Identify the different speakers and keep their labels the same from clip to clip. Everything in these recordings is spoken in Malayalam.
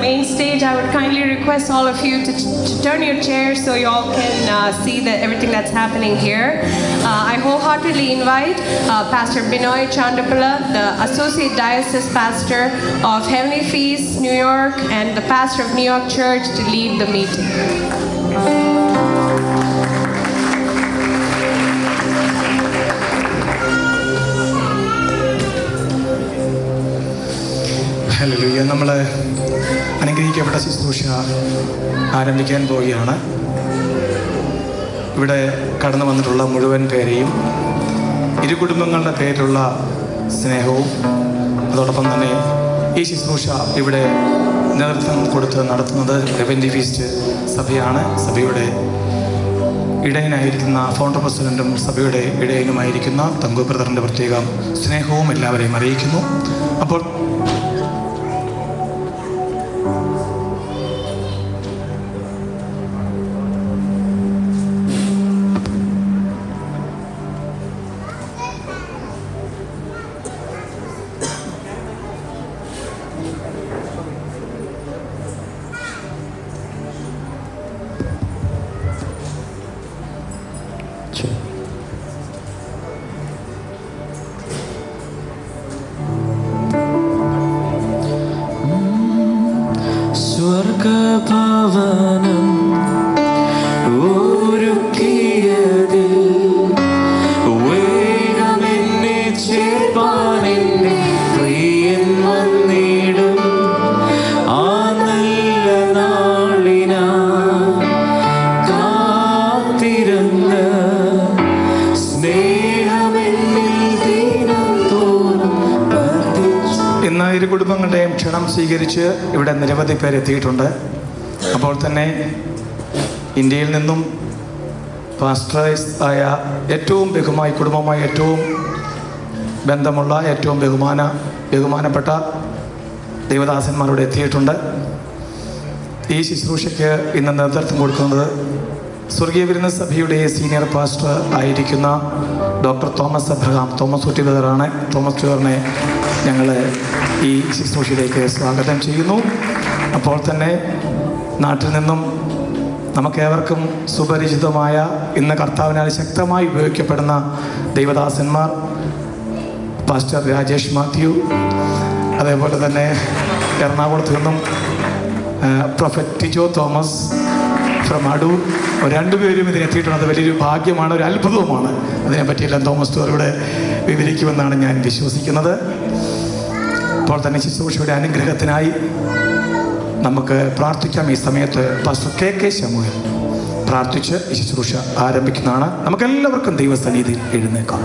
Speaker 1: main stage, I would kindly request all of you to turn your chairs so you all can see everything that's happening here. I wholeheartedly invite Pastor Binoy Chandapala, the Associate Diocese Pastor of Heavenly Feast, New York, and the Pastor of New York Church to lead the meeting.
Speaker 2: Hallelujah. നമ്മൾ അനുഗ്രഹിക്കപ്പെട്ട ശുശ്രൂഷ ആരംഭിക്കാൻ പോവുകയാണ്. ഇവിടെ കടന്നു വന്നിട്ടുള്ള മുഴുവൻ പേരെയും ഇരു കുടുംബങ്ങളുടെ പേരിലുള്ള സ്നേഹവും അതോടൊപ്പം തന്നെ ഈ ശുശ്രൂഷ ഇവിടെ നേതൃത്വം കൊടുത്ത് നടത്തുന്നത് ഹെവൻലി ഫീസ്റ്റ് സഭയാണ്. സഭയുടെ ഇടയനായിരിക്കുന്ന ഫൗണ്ടർ പ്രസിഡൻറ്റും സഭയുടെ ഇടയനുമായിരിക്കുന്ന തങ്കു ബ്രദറിൻ്റെ പ്രത്യേകം സ്നേഹവും എല്ലാവരെയും അറിയിക്കുന്നു. അപ്പോൾ
Speaker 3: സ്വർഗഭവനം ഒരുക്കിയതിൽ വേഗമെന്നെ ചേർപ്പാൻ എന്നെ പ്രിയൻ വന്നിടും. ആ നല്ല നാളിനാ കാത്തിരുന്ന് സ്നേഹമെന്നിൽ ദിനം തോറും വർദ്ധിച്ചു.
Speaker 2: ഇന്ന് ഇരു കുടുംബങ്ങളുടെയും ക്ഷണം സ്വീകരിച്ച് ഇവിടെ നിരവധി പേർ എത്തിയിട്ടുണ്ട്. അപ്പോൾ തന്നെ ഇന്ത്യയിൽ നിന്നും പാസ്റ്ററൈസ് ആയ ഏറ്റവും കുടുംബമായി ഏറ്റവും ബന്ധമുള്ള ഏറ്റവും ബഹുമാനപ്പെട്ട ദൈവദാസന്മാരോട് എത്തിയിട്ടുണ്ട്. ഈ ശുശ്രൂഷയ്ക്ക് ഇന്ന് നേതൃത്വം കൊടുക്കുന്നത് സ്വർഗീയ വിരുന്ന സഭയുടെ സീനിയർ പാസ്റ്റർ ആയിരിക്കുന്ന doctor Thomas Abraham Thomas Ooty ബ്രദറാണ്. തോമസ് ബ്രദറിനെ ഞങ്ങൾ ഈ ശുശ്രൂഷയിലേക്ക് സ്വാഗതം ചെയ്യുന്നു. അപ്പോൾ തന്നെ നാട്ടിൽ നിന്നും നമുക്കേവർക്കും സുപരിചിതമായ ഇന്ന് കർത്താവിനാൽ ശക്തമായി ഉപയോഗിക്കപ്പെടുന്ന ദൈവദാസന്മാർ പാസ്റ്റർ രാജേഷ് മാത്യു, അതേപോലെ തന്നെ എറണാകുളത്ത് നിന്നും prophet Tijo Thomas from Adoor, രണ്ടുപേരും ഇതിനെത്തിയിട്ടുണ്ട്. അത് വലിയൊരു ഭാഗ്യമാണ്, ഒരു അത്ഭുതവുമാണ്. അതിനെപ്പറ്റിയെല്ലാം തോമസ് ഇവിടെ വിവരിക്കുമെന്നാണ് ഞാൻ വിശ്വസിക്കുന്നത്. അപ്പോൾ തന്നെ ശുശ്രൂഷയുടെ അനുഗ്രഹത്തിനായി നമുക്ക് പ്രാർത്ഥിക്കാം. ഈ സമയത്ത് പാസ്റ്റർ KK ശമൂഹൻ പ്രാർത്ഥിച്ച് ഈ ശുശ്രൂഷ ആരംഭിക്കുന്നതാണ്. നമുക്കെല്ലാവർക്കും ദൈവസന്നിധിയിൽ എഴുന്നേക്കാം.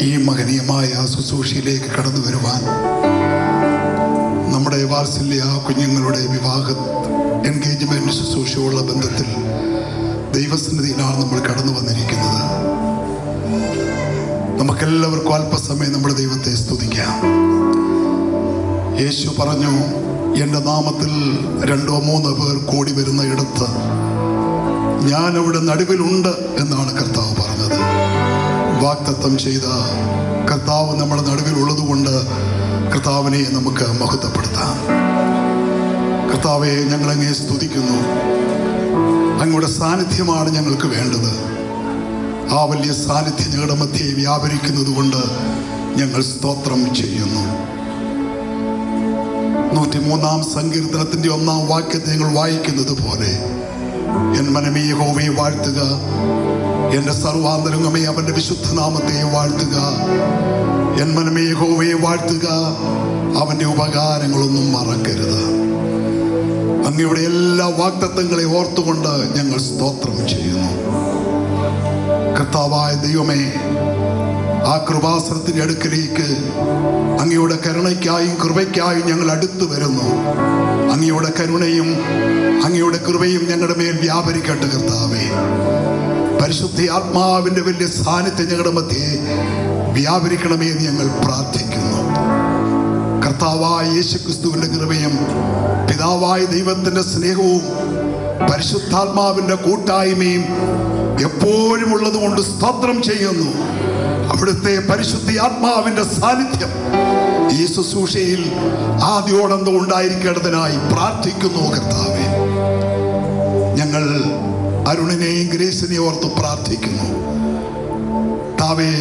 Speaker 4: ഈ മഹനീയമായ ശുശ്രൂഷയിലേക്ക് കടന്നു വരുവാൻ നമ്മുടെ വാത്സല്യ കുഞ്ഞുങ്ങളുടെ വിവാഹ എൻഗേജ്മെൻറ്റ് ശുശ്രൂഷയുള്ള ബന്ധത്തിൽ ദൈവസന്നിധിയിലാണ് നമ്മൾ കടന്നു വന്നിരിക്കുന്നത്. നമുക്കെല്ലാവർക്കും അല്പസമയം നമ്മുടെ ദൈവത്തെ സ്തുതിക്കാം. യേശു പറഞ്ഞു, എൻ്റെ നാമത്തിൽ 2-3 പേർ കൂടി വരുന്ന ഇടത്ത് ഞാൻ അവിടെ നടുവിലുണ്ട് എന്നാണ് കർത്താവ് പറഞ്ഞത്. വാഗ്ദത്തം ചെയ്ത കർത്താവ് നമ്മുടെ നടുവിലുള്ളത് കൊണ്ട് കർത്താവിനെ നമുക്ക് മഹത്വപ്പെടുത്താം. കർത്താവെ, ഞങ്ങളങ്ങേ സ്തുതിക്കുന്നു. അങ്ങയുടെ സാന്നിധ്യമാണ് ഞങ്ങൾക്ക് വേണ്ടത്. ആ വലിയ സാന്നിധ്യം ഞങ്ങളുടെ മധ്യേ വ്യാപരിക്കുന്നത് കൊണ്ട് ഞങ്ങൾ സ്തോത്രം ചെയ്യുന്നു. 103-ാം സങ്കീർത്തനത്തിൻ്റെ 1-ാം വാക്യത്തെ ഞങ്ങൾ വായിക്കുന്നത് പോലെ, എൻ മനമേ യഹോവയെ വാഴ്ത്തുക, എൻ്റെ സർവാന്തരംഗമേ അവൻ്റെ വിശുദ്ധനാമത്തെ വാഴ്ത്തുക. എൻ മനമേ യഹോവയെ വാഴ്ത്തുക, അവൻ്റെ ഉപകാരങ്ങളൊന്നും മറക്കരുത്. അങ്ങയുടെ എല്ലാ വാഗ്ദത്തങ്ങളെ ഓർത്തുകൊണ്ട് ഞങ്ങൾ സ്തോത്രം ചെയ്യുന്നു. കർത്താവായ ദൈവമേ, ആ കൃപാസനത്തിൻ്റെ അടുക്കലേക്ക് അങ്ങയുടെ കരുണയ്ക്കായും കൃപയ്ക്കായും ഞങ്ങൾ അടുത്തു വരുന്നു. അങ്ങയുടെ കരുണയും അങ്ങയുടെ കൃപയും ഞങ്ങളുടെ മേൽ വ്യാപരിക്കട്ടെ കർത്താവേ. പരിശുദ്ധ ആത്മാവിൻ്റെ വലിയ സാന്നിധ്യം ഞങ്ങളുടെ മധ്യേ വ്യാപരിക്കണമേ എന്ന് ഞങ്ങൾ പ്രാർത്ഥിക്കുന്നു. കർത്താവായ യേശുക്രിസ്തുവിൻ്റെ കൃപയും പിതാവായ ദൈവത്തിൻ്റെ സ്നേഹവും പരിശുദ്ധാത്മാവിൻ്റെ കൂട്ടായ്മയും എപ്പോഴും ഉള്ളത് കൊണ്ട് സ്തോത്രം ചെയ്യുന്നു. അവിടുത്തെ പരിശുദ്ധ ആത്മാവിന്റെ സാന്നിധ്യം ഈ ശുശ്രൂഷയിൽ ആദ്യോടന്തം ഉണ്ടായിരിക്കേണ്ടതിനായി പ്രാർത്ഥിക്കുന്നു. കർത്താവേ, ഞങ്ങൾ അരുണിനെയും ഗ്രേസിനെയും ഓർത്ത് പ്രാർത്ഥിക്കുന്നു. കർത്താവേ,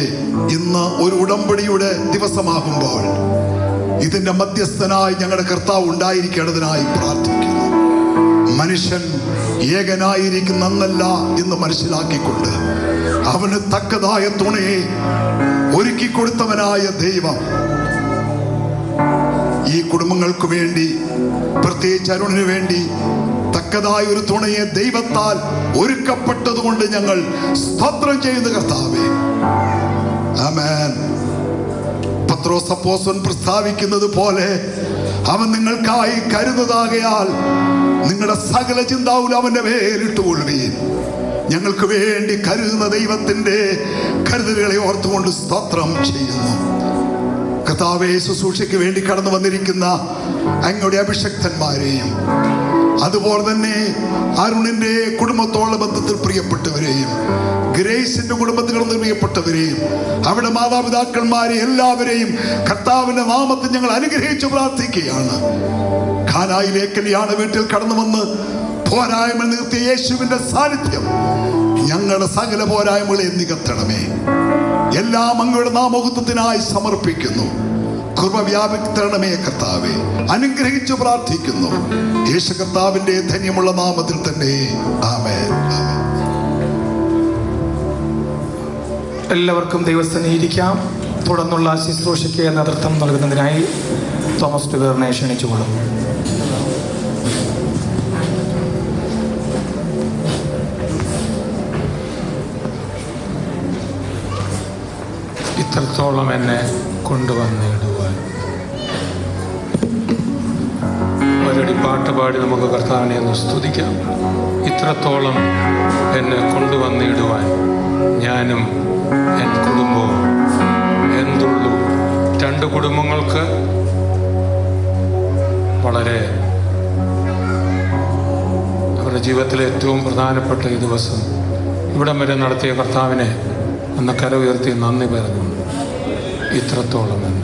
Speaker 4: ഇന്ന് ഒരു ഉടമ്പടിയുടെ ദിവസമാകുമ്പോൾ ഇതിന്റെ മധ്യസ്ഥനായി ഞങ്ങളുടെ കർത്താവ് ഉണ്ടായിരിക്കേണ്ടതിനായി പ്രാർത്ഥിക്കുന്നു. മനുഷ്യൻ ഏകനായിരിക്കുന്നല്ല എന്ന് മനസ്സിലാക്കിക്കൊണ്ട് അവന് തക്കതായ തുണയെ ഒരുക്കി കൊടുത്തവനായ ദൈവം ഈ കുടുംബങ്ങൾക്ക് വേണ്ടി, പ്രത്യേകിച്ച് അരുണിന് വേണ്ടി തക്കതായ ഒരു തുണയെ ദൈവത്താൽ ഒരുക്കപ്പെട്ടത് കൊണ്ട് ഞങ്ങൾ സ്തോത്രം ചെയ്യുന്ന കർത്താവേ. ആമേൻ. പത്രോസ് അപ്പോസ്തലൻ പ്രസ്താവിക്കുന്നത് പോലെ അവൻ നിങ്ങൾക്കായി കരുതുന്നതാകയാൽ നിങ്ങളുടെ സകല ചിന്താവും അവന്റെ മേലിട്ടുകൊള്ളുവീൻ. ഞങ്ങൾക്ക് വേണ്ടി കരുതുന്ന ദൈവത്തിന്റെ കരുതലുകളെ ഓർത്തുകൊണ്ട് സ്തോത്രം ചെയ്യുന്നു. കർത്താവേ, ശുശ്രൂഷയ്ക്ക് വേണ്ടി കടന്നു വന്നിരിക്കുന്ന അങ്ങയുടെ അഭിഷക്തന്മാരെയും അതുപോലെ തന്നെ അരുണിന്റെ കുടുംബത്തോളം ബന്ധത്തിൽ പ്രിയപ്പെട്ടവരെയും ഗ്രേസിന്റെ കുടുംബത്തിൽ പ്രിയപ്പെട്ടവരെയും അവിടെ മാതാപിതാക്കന്മാരെ എല്ലാവരെയും കർത്താവിന്റെ നാമത്തിൽ ഞങ്ങൾ അനുഗ്രഹിച്ചു പ്രാർത്ഥിക്കുകയാണ്. ഖാനായിലെ കല്യാണ വീട്ടിൽ കടന്നു വന്ന് പോരായ്മ നിർത്തിയ യേശുവിന്റെ സാന്നിധ്യം ഞങ്ങളുടെ സകല പോരായ്മകളെ നികത്തണമേ. എല്ലാം അങ്ങയുടെ നാമമഹത്വത്തിനായി സമർപ്പിക്കുന്നു. കൃപ വ്യാപിക്കണമേ കർത്താവേ. അനുഗ്രഹിച്ചു പ്രാർത്ഥിക്കുന്നു യേശു കർത്താവിന്റെ ധന്യമുള്ള നാമത്തിൽ തന്നെ. ആമേൻ.
Speaker 2: എല്ലാവർക്കും ദൈവസ്ഥനിയിരിക്കാം. തുടർന്നുള്ള ശുശ്രൂഷയ്ക്ക് നേതൃത്വം നൽകുന്നതിനായി തോമസ് ടുവേറിനെ ക്ഷണിച്ചുകൊള്ളും.
Speaker 5: ഇത്രത്തോളം എന്നെ കൊണ്ടുവന്നിടുവാൻ ഒരടി പാട്ട് പാടി നമുക്ക് കർത്താവിനെ ഒന്ന് സ്തുതിക്കാം. ഇത്രത്തോളം എന്നെ കൊണ്ടുവന്നിടുവാൻ ഞാനും എൻ കുടുംബവും എന്തുള്ളൂ. 2 കുടുംബങ്ങൾക്ക് വളരെ അവരുടെ ജീവിതത്തിലെ ഏറ്റവും പ്രധാനപ്പെട്ട ഈ ദിവസം ഇവിടം വരെ നടത്തിയ കർത്താവിനെ ഒന്ന് കര ഉയർത്തി നന്ദി പറഞ്ഞു. ഇത്രത്തോളം എന്ന്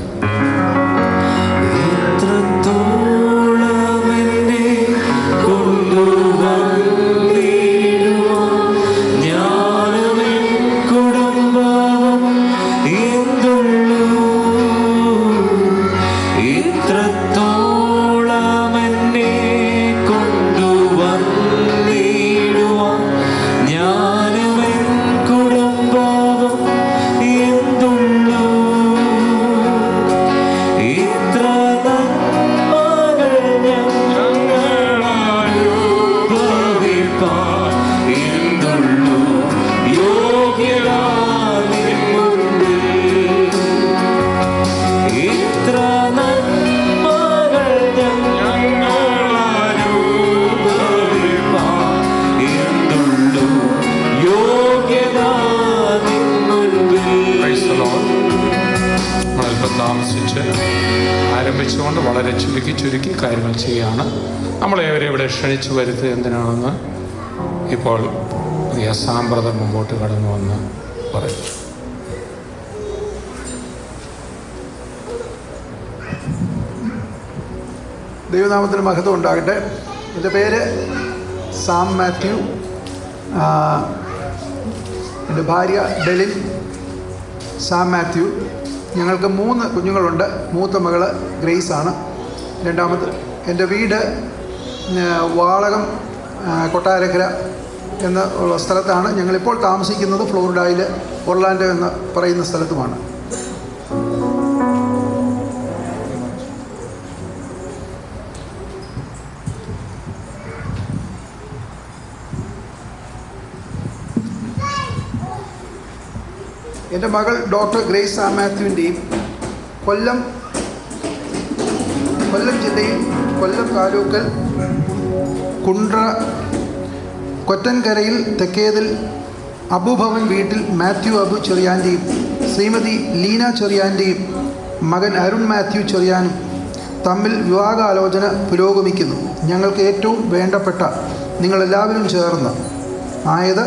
Speaker 5: ആരംഭിച്ചുകൊണ്ട് വളരെ ചുരുക്കി കാര്യങ്ങൾ ചെയ്യുകയാണ്. നമ്മളേവരെ ഇവിടെ ക്ഷണിച്ചു വരുത്തുക എന്തിനാണെന്ന് ഇപ്പോൾ യസാം ബ്രദർ മുമ്പോട്ട് കടന്നു വന്ന് പറയും.
Speaker 6: ദൈവനാമത്തിന് മഹത്വം ഉണ്ടാകട്ടെ. എൻ്റെ പേര് സാം മാത്യു. എൻ്റെ ഭാര്യ ഡെലിൻ സാം മാത്യു. ഞങ്ങൾക്ക് 3 കുഞ്ഞുങ്ങളുണ്ട്. മൂത്ത മകള് ഗ്രേസ് ആണ്. രണ്ടാമത് എൻ്റെ വീട് വാളകം കൊട്ടാരക്കര എന്ന സ്ഥലത്താണ്. ഞങ്ങളിപ്പോൾ താമസിക്കുന്നത് ഫ്ലോറിഡയിൽ ഒർലാൻഡോ എന്ന് പറയുന്ന സ്ഥലത്തുമാണ്. എൻ്റെ മകൾ ഡോക്ടർ ഗ്രേസ് സാം മാത്യുവിൻ്റെയും കൊല്ലം ജില്ലയിൽ കൊല്ലം താലൂക്കൽ കുണ്ട്ര കൊറ്റൻകരയിൽ തെക്കേതിൽ അബുഭവൻ വീട്ടിൽ മാത്യു അബു ചെറിയാൻ്റെയും ശ്രീമതി ലീന ചെറിയാൻ്റെയും മകൻ അരുൺ മാത്യു ചെറിയാനും തമ്മിൽ വിവാഹാലോചന പുരോഗമിക്കുന്നു. ഞങ്ങൾക്ക് ഏറ്റവും വേണ്ടപ്പെട്ട നിങ്ങളെല്ലാവരും ചേർന്ന് ആയത്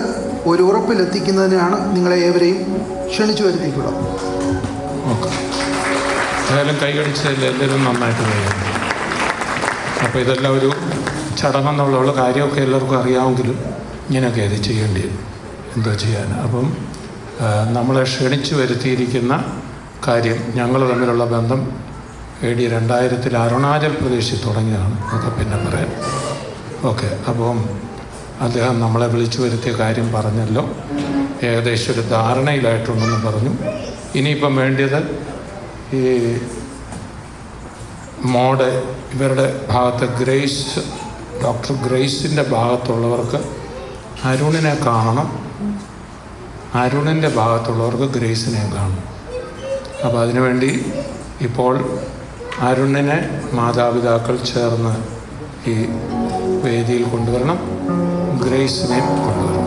Speaker 6: ഒരു ഉറപ്പിലെത്തിക്കുന്നതിനാണ് നിങ്ങളെ ഏവരെയും ക്ഷണിച്ചു വരുത്തിയിട്ടുള്ളത്.
Speaker 5: ഓക്കെ, ഏതായാലും കൈയടിച്ചതിൽ എല്ലാവരും നന്നായിട്ട് കഴിയും. അപ്പോൾ ഇതെല്ലാം ഒരു ചടങ്ങെന്നുള്ള കാര്യമൊക്കെ എല്ലാവർക്കും അറിയാമെങ്കിലും ഇങ്ങനെയൊക്കെ അത് ചെയ്യേണ്ടി വരും, എന്തോ ചെയ്യാൻ. അപ്പം നമ്മളെ ക്ഷണിച്ചു വരുത്തിയിരിക്കുന്ന കാര്യം, ഞങ്ങൾ തമ്മിലുള്ള ബന്ധം AD 2000 അരുണാചൽ പ്രദേശിൽ തുടങ്ങിയതാണ്. അതൊക്കെ പിന്നെ പറയാം. ഓക്കെ, അപ്പം അദ്ദേഹം നമ്മളെ വിളിച്ചു വരുത്തിയ കാര്യം പറഞ്ഞല്ലോ, ഏകദേശം ഒരു ധാരണയിലായിട്ടുണ്ടെന്ന് പറഞ്ഞു. ഇനിയിപ്പം വേണ്ടിയത് ഈ മോഡ് ഇവരുടെ ഭാഗത്ത് ഡോക്ടർ ഗ്രേസിൻ്റെ ഭാഗത്തുള്ളവർക്ക് അരുണിനെ കാണണം, അരുണിൻ്റെ ഭാഗത്തുള്ളവർക്ക് ഗ്രേസിനെ കാണണം. അപ്പോൾ അതിനുവേണ്ടി ഇപ്പോൾ അരുണിനെ മാതാപിതാക്കൾ ചേർന്ന് ഈ വേദിയിൽ കൊണ്ടുവരണം, ഗ്രേസിനെ കൊണ്ടുവരണം.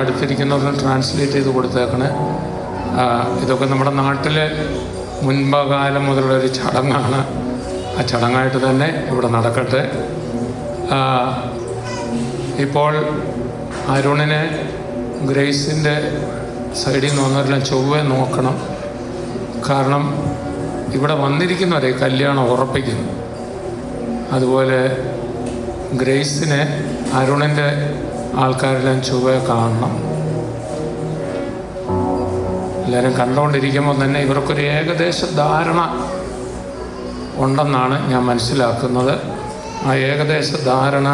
Speaker 5: അടുത്തിരിക്കുന്നവർക്ക് ട്രാൻസ്ലേറ്റ് ചെയ്ത് കൊടുത്തേക്കണേ. ഇതൊക്കെ നമ്മുടെ നാട്ടിലെ മുൻപകാലം മുതലുള്ളൊരു ചടങ്ങാണ്. ആ ചടങ്ങായിട്ട് തന്നെ ഇവിടെ നടക്കട്ടെ. ഇപ്പോൾ അരുണിനെ ഗ്രേസിൻ്റെ സൈഡിൽ നിന്ന് വന്നവരെല്ലാം ചൊവ്വെ നോക്കണം. കാരണം ഇവിടെ വന്നിരിക്കുന്നവരെ കല്യാണം ഉറപ്പിക്കുന്നു. അതുപോലെ ഗ്രേസിനെ അരുണിൻ്റെ ആൾക്കാരെല്ലാം ചൊവ്വെ കാണണം. എല്ലാവരും കണ്ടുകൊണ്ടിരിക്കുമ്പോൾ തന്നെ ഇവർക്കൊരു ഏകദേശ ധാരണ ഉണ്ടെന്നാണ് ഞാൻ മനസ്സിലാക്കുന്നത്. ആ ഏകദേശ ധാരണ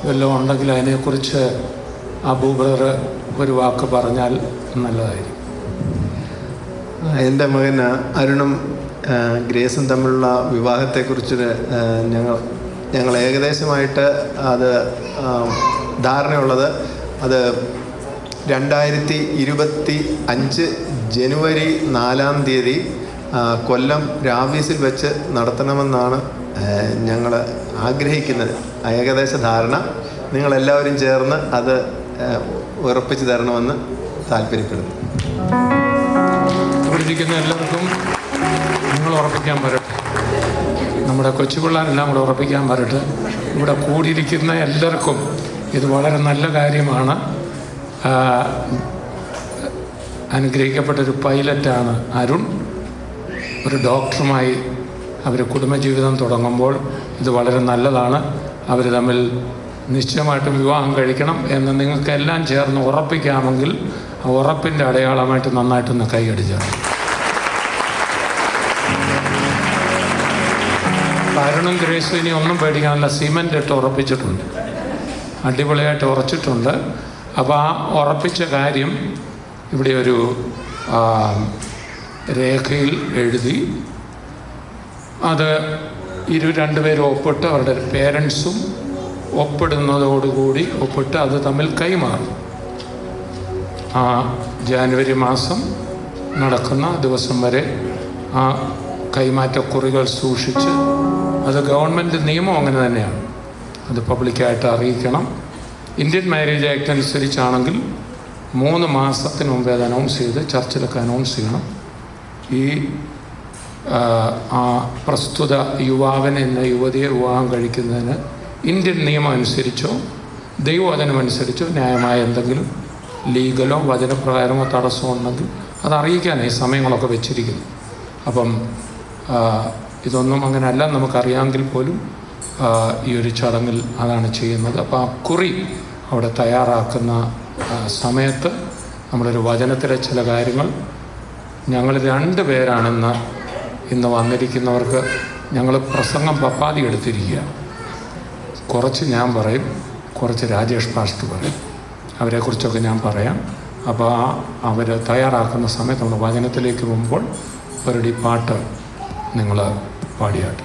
Speaker 5: വല്ലതും ഉണ്ടെങ്കിൽ അതിനെക്കുറിച്ച് അബൂ ബ്രദർ ഒരു വാക്ക് പറഞ്ഞാൽ നല്ലതായിരിക്കും.
Speaker 7: എൻ്റെ മകൻ അരുണും ഗ്രേസും തമ്മിലുള്ള വിവാഹത്തെക്കുറിച്ച് ഞങ്ങൾ ഏകദേശമായിട്ട് അത് ധാരണയുള്ളത് അത് 2025 ജനുവരി 4-ാം തീയതി കൊല്ലം രാവീസിൽ വെച്ച് നടത്തണമെന്നാണ് ഞങ്ങൾ ആഗ്രഹിക്കുന്നത്. ഏകദേശ ധാരണ നിങ്ങളെല്ലാവരും ചേർന്ന് അത് ഉറപ്പിച്ചു തരണമെന്ന് താല്പര്യപ്പെടുന്നു.
Speaker 5: ഇവിടെ ഇരിക്കുന്ന എല്ലാവർക്കും നിങ്ങൾ ഉറപ്പിക്കാൻ വരട്ടെ, നമ്മുടെ കൊച്ചു പിള്ളേരെല്ലാം കൂടെ ഉറപ്പിക്കാൻ വരട്ടെ. ഇവിടെ കൂടിയിരിക്കുന്ന എല്ലാവർക്കും ഇത് വളരെ നല്ല കാര്യമാണ്. അനുഗ്രഹിക്കപ്പെട്ടൊരു പൈലറ്റാണ് അരുൺ. ഒരു ഡോക്ടറുമായി അവർ കുടുംബജീവിതം തുടങ്ങുമ്പോൾ ഇത് വളരെ നല്ലതാണ്. അവർ തമ്മിൽ നിശ്ചയമായിട്ടും വിവാഹം കഴിക്കണം എന്ന് നിങ്ങൾക്കെല്ലാം ചേർന്ന് ഉറപ്പിക്കാമെങ്കിൽ ആ ഉറപ്പിൻ്റെ അടയാളമായിട്ട് നന്നായിട്ടൊന്ന് കൈയടിച്ചാണ്. അരുണും ഗ്രേസും ഇനി ഒന്നും പേടിക്കാനല്ല, സിമെൻ്റ് ഇട്ട് ഉറപ്പിച്ചിട്ടുണ്ട്, അടിപൊളിയായിട്ട് ഉറച്ചിട്ടുണ്ട്. അപ്പോൾ ആ ഉറപ്പിച്ച കാര്യം ഇവിടെ ഒരു രേഖയിൽ എഴുതി അത് രണ്ടുപേരും ഒപ്പിട്ട് അവരുടെ പേരൻസും ഒപ്പിടുന്നതോടുകൂടി ഒപ്പിട്ട് അത് തമ്മിൽ കൈമാറും. ആ ജാനുവരി മാസം നടക്കുന്ന ദിവസം വരെ ആ കൈമാറ്റക്കുറികൾ സൂക്ഷിച്ച്, അത് ഗവൺമെൻറ് നിയമം അങ്ങനെ തന്നെയാണ്, അത് പബ്ലിക്കായിട്ട് അറിയിക്കണം. ഇന്ത്യൻ മാരേജ് ആക്ട് അനുസരിച്ചാണെങ്കിൽ 3 മാസത്തിന് മുമ്പേ അത് അനൗൺസ് ചെയ്ത് ചർച്ചിലൊക്കെ അനൗൺസ് ചെയ്യണം. ഈ പ്രസ്തുത യുവാവിനെ എന്ന യുവതിയെ വിവാഹം കഴിക്കുന്നതിന് ഇന്ത്യൻ നിയമം അനുസരിച്ചോ ദൈവവചനമനുസരിച്ചോ ന്യായമായ എന്തെങ്കിലും ലീഗലോ വചനപ്രകാരമോ തടസ്സമോ ഉണ്ടെങ്കിൽ അത് അറിയിക്കാനായി സമയങ്ങളൊക്കെ വെച്ചിരിക്കുന്നു. അപ്പം ഇതൊന്നും അങ്ങനെയല്ല നമുക്കറിയാമെങ്കിൽ പോലും ഈ ഒരു ചടങ്ങിൽ അതാണ് ചെയ്യുന്നത്. അപ്പോൾ ആ കുറി അവിടെ തയ്യാറാക്കുന്ന സമയത്ത് നമ്മളൊരു വചനത്തിലെ ചില കാര്യങ്ങൾ ഞങ്ങൾ 2 പേരാണെന്ന് ഇന്ന് വന്നിരിക്കുന്നവർക്ക് ഞങ്ങൾ പ്രസംഗം പപ്പാതി എടുത്തിരിക്കുക. കുറച്ച് ഞാൻ പറയും, കുറച്ച് രാജേഷ് പാസ്റ്റർ പറയും, അവരെക്കുറിച്ചൊക്കെ ഞാൻ പറയാം. അപ്പോൾ അവർ തയ്യാറാക്കുന്ന സമയത്ത് നമ്മൾ വചനത്തിലേക്ക് പോകുമ്പോൾ അവരുടെ ഈ പാട്ട് നിങ്ങൾ പാടിയാട്ട്.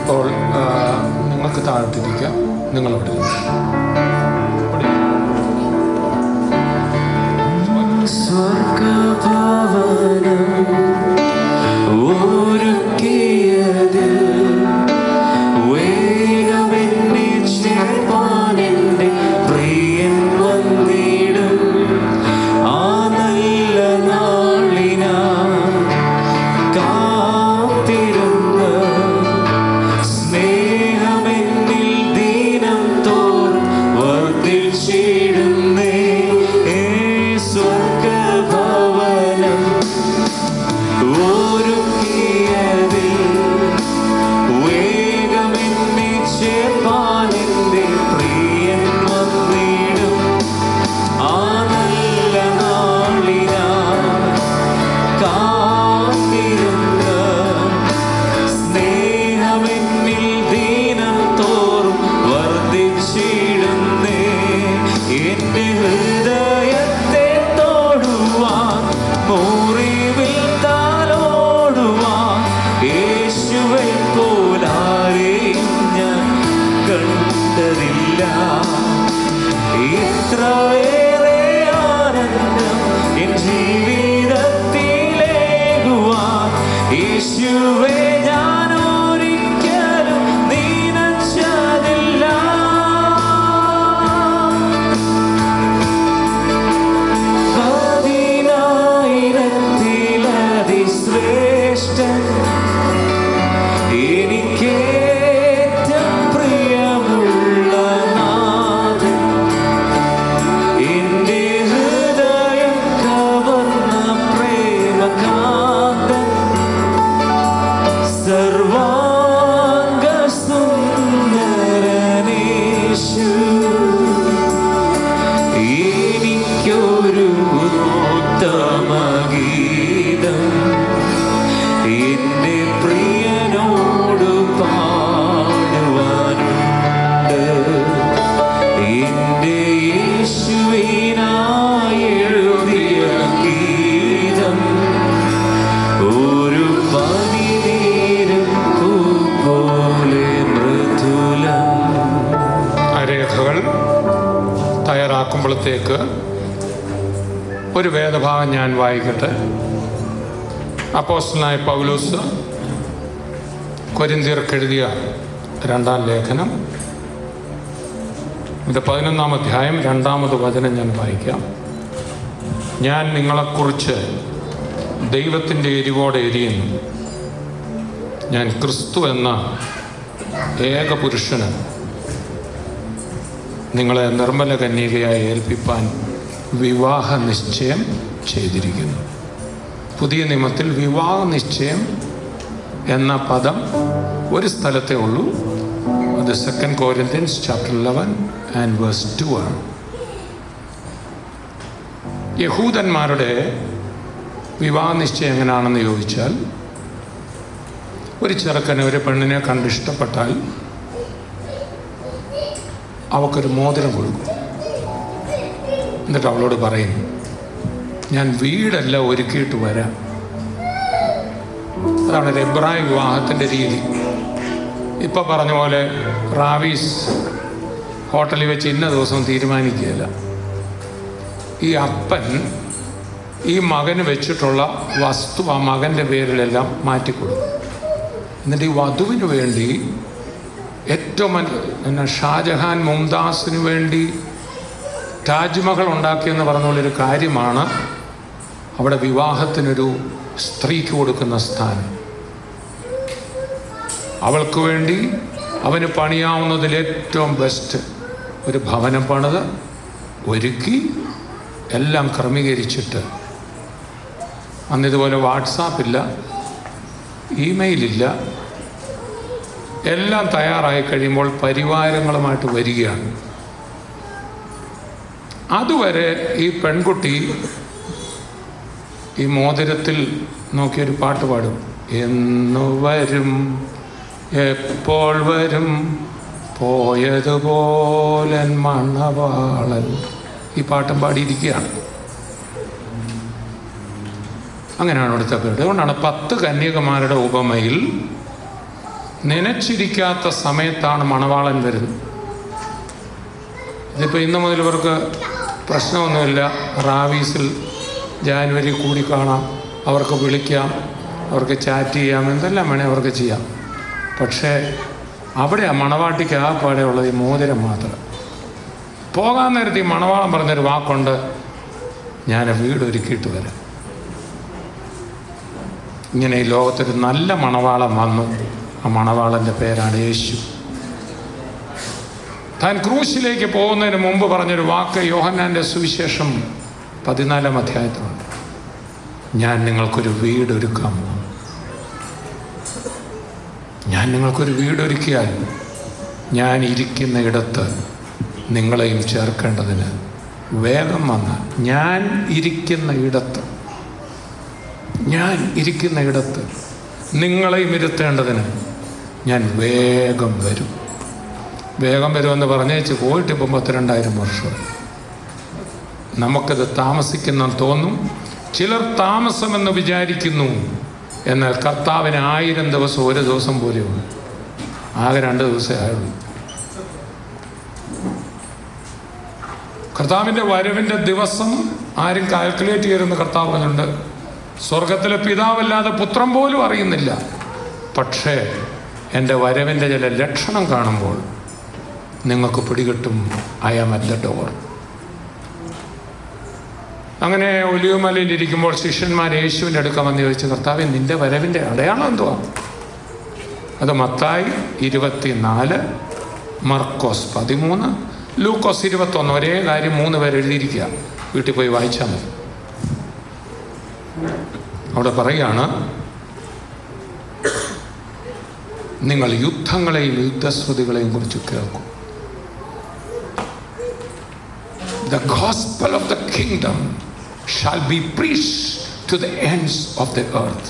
Speaker 5: ഇപ്പോൾ നിങ്ങൾക്ക് താഴ്ത്തിരിക്കാം, നിങ്ങളവിടെ
Speaker 3: സ്വർഗഭവനം ഒരുക്കിയതിൽ വേഗമെന്നെ ചേർപ്പാൻ എൻ്റെ പ്രിയൻ വന്നിടും. ആ നല്ല നാളിനായി കാത്തിരുന്ന് സ്നേഹമെന്നിൽ ദിനം തോറും വർദ്ധിച്ചിടുന്നേ. സ്വർഗഭവനം ഒരുക്കിയതിൽ വേഗമെന്നെ ചേർപ്പാൻ എൻ്റെ പ്രിയൻ വന്നിടും. ആ നല്ല നാളിനായി കാത്തിരുന്ന് സ്നേഹമെന്നിൽ ദിനം തോറും വർദ്ധിച്ചിടുന്നേ. എൻ്റെ ഹൃദയത്തെ തൊടുവാൻ, മുറിവിൽ താലോടുവാൻ യേശുവെ പോലാരെയും ഞാൻ കണ്ടതില്ല. ഇത്രയേറെ ആനന്ദം എൻ ജീവിതത്തിലേകുവാൻ യേശുവെ ഞാൻ ഒരിക്കലും നിനച്ചതില്ല. അതിശ്രേഷ്ഠൻ എനിക്കേറ്റം പ്രിയമുള്ള നാഥൻ, എൻ്റെ ഹൃദയം കവർന്ന പ്രേമകാന്തൻ, സർവാംഗ സുന്ദരനേശു. എനിക്കൊരു ഉത്തമഗീതം എൻ്റെ പ്രിയനോട് പാടുവാനുണ്ട്. എൻ്റെ യേശുവിനായി എഴുതിയ ഗീതം ഒരു പനിനീരും പൂ പോലെ മൃദുലം.
Speaker 5: ആ രേഖകൾ തയ്യാറാക്കുമ്പോഴത്തേക്ക് ഒരു വേദഭാഗം ഞാൻ വായിക്കട്ടെ. അപ്പോസ്തലനായ പൗലോസ് കൊരിന്ത്യർക്ക് എഴുതിയ 2-ാം ലേഖനം, ഇത് 11-ാം അധ്യായം 2-ാമത് വചനം ഞാൻ വായിക്കാം. ഞാൻ നിങ്ങളെക്കുറിച്ച് ദൈവത്തിൻ്റെ എരിവോടെ എരിയുന്നു. ഞാൻ ക്രിസ്തു എന്ന ഏക പുരുഷന് നിങ്ങളെ നിർമ്മല കന്യകയായി ഏൽപ്പിപ്പാൻ വിവാഹ നിശ്ചയം ചെയ്തിരിക്കുന്നു. പുതിയ നിയമത്തിൽ വിവാഹ നിശ്ചയം എന്ന പദം ഒരു സ്ഥലത്തേ ഉള്ളൂ. അത് 2 Corinthians chapter 11 and verse 2 ആണ്. യഹൂദന്മാരുടെ വിവാഹ നിശ്ചയം എങ്ങനെയാണെന്ന് ചോദിച്ചാൽ, ഒരു ചെറുക്കന് ഒരു പെണ്ണിനെ കണ്ടിഷ്ടപ്പെട്ടാൽ അവൾക്കൊരു മോതിരം കൊടുക്കും. എന്നിട്ട് അവളോട് പറയും, ഞാൻ വീടെല്ലാം ഒരുക്കിയിട്ട് വരാം. അതാണ് ഒരു എബ്രായ വിവാഹത്തിൻ്റെ രീതി. ഇപ്പം പറഞ്ഞ പോലെ റാവീസ് ഹോട്ടലിൽ വെച്ച് ഇന്ന ദിവസം തീരുമാനിക്കുകയില്ല. ഈ അപ്പൻ ഈ മകന് വെച്ചിട്ടുള്ള വസ്തു ആ മകൻ്റെ പേരിലെല്ലാം മാറ്റിക്കൊടുക്കും. എന്നിട്ട് ഈ വധുവിന് വേണ്ടി ഏറ്റവും ഷാജഹാൻ മുംതാസിന് വേണ്ടി താജ്മഹൽ ഉണ്ടാക്കിയെന്ന് പറഞ്ഞുള്ളൊരു കാര്യമാണ് അവിടെ വിവാഹത്തിനൊരു സ്ത്രീക്ക് കൊടുക്കുന്ന സ്ഥാനം. അവൾക്ക് വേണ്ടി അവന് പണിയാവുന്നതിൽ ഏറ്റവും ബെസ്റ്റ് ഒരു ഭവനം പണിത് ഒരുക്കി എല്ലാം ക്രമീകരിച്ചിട്ട് അന്നിതുപോലെ വാട്സാപ്പില്ല, ഇമെയിലില്ല. എല്ലാം തയ്യാറായി കഴിയുമ്പോൾ പരിവാരങ്ങളുമായിട്ട് വരികയാണ്. അതുവരെ ഈ പെൺകുട്ടി ഈ മോതിരത്തിൽ നോക്കിയൊരു പാട്ട് പാടും. എന്നു വരും, എപ്പോൾ വരും, പോയതുപോലെ മണവാളൻ. ഈ പാട്ടും പാടിയിരിക്കുകയാണ്. അങ്ങനെയാണ് ഇവിടുത്തെ പേര്. അതുകൊണ്ടാണ് 10 കന്യകമാരുടെ ഉപമയിൽ നനച്ചിരിക്കാത്ത സമയത്താണ് മണവാളൻ വരുന്നത്. ഇതിപ്പോൾ ഇന്ന് മുതൽ ഇവർക്ക് പ്രശ്നമൊന്നുമില്ല. റാവീസിൽ ജാനുവരി കൂടി കാണാം, അവർക്ക് വിളിക്കാം, അവർക്ക് ചാറ്റ് ചെയ്യാം, എന്തെല്ലാം വേണേൽ അവർക്ക് ചെയ്യാം. പക്ഷേ അവിടെ ആ മണവാട്ടിക്ക് ആ പാടെയുള്ളത് ഈ മോതിരം മാത്രം. പോകാൻ നേരത്തെ ഈ മണവാളൻ പറഞ്ഞൊരു വാക്കുണ്ട്, ഞാൻ വീട് ഒരുക്കിയിട്ട് വരാം. ഇങ്ങനെ ഈ ലോകത്തൊരു നല്ല മണവാളൻ വന്നു. ആ മണവാളൻ്റെ പേരാണ് യേശു. താൻ ക്രൂശിലേക്ക് പോകുന്നതിന് മുമ്പ് പറഞ്ഞൊരു വാക്ക് യോഹന്നാൻ്റെ സുവിശേഷം 14-ാം അധ്യായത്തിലുണ്ട്. ഞാൻ നിങ്ങൾക്കൊരു വീടൊരുക്കാൻ പോകും. ഞാൻ നിങ്ങൾക്കൊരു വീടൊരുക്കിയാൽ ഞാൻ ഇരിക്കുന്ന ഇടത്ത് നിങ്ങളെയും ചേർക്കേണ്ടതിന് വേഗം വന്ന് ഞാൻ ഇരിക്കുന്ന ഇടത്ത് നിങ്ങളെയും ഇരുത്തേണ്ടതിന് ഞാൻ വേഗം വരുമെന്ന് പറഞ്ഞേച്ച് പോയിട്ട് ഇപ്പം 32,000 വർഷം. നമുക്കത് താമസിക്കുന്നെന്ന് തോന്നും. ചിലർ താമസമെന്ന് വിചാരിക്കുന്നു. എന്നാൽ കർത്താവിന് 1000 ദിവസം ഒരു ദിവസം പോലെയുള്ളൂ. ആകെ 2 ദിവസമേ ആയുള്ളൂ. കർത്താവിൻ്റെ വരവിൻ്റെ ദിവസം ആരും കാൽക്കുലേറ്റ് ചെയ്തെന്ന് കർത്താവ് പറഞ്ഞിട്ടുണ്ട്. സ്വർഗത്തിലെ പിതാവല്ലാതെ പുത്രൻ പോലും അറിയുന്നില്ല. പക്ഷേ എൻ്റെ വരവിൻ്റെ ചില ലക്ഷണം കാണുമ്പോൾ നിങ്ങൾക്ക് പിടികിട്ടും. I am at the door. അങ്ങനെ ഒലിവുമലയിൽ ഇരിക്കുമ്പോൾ ശിഷ്യന്മാർ യേശുവിൻ്റെ അടുക്ക വന്ന് ചോദിച്ചു, കർത്താവേ, നിൻ്റെ വരവിൻ്റെ അടയാളം എന്തുവാ? അത് മത്തായി 24, മർക്കോസ് 13, ലൂക്കോസ് 21. ഒരേ കാര്യം 3 പേര് എഴുതിയിരിക്കുക. വീട്ടിൽ പോയി വായിച്ചാൽ മതി. അവിടെ പറയുകയാണ്, നിങ്ങൾ യുദ്ധങ്ങളെയും യുദ്ധശ്രുതികളെയും കുറിച്ച് കേൾക്കും. The gospel of the kingdom shall be preached to the ends of the earth.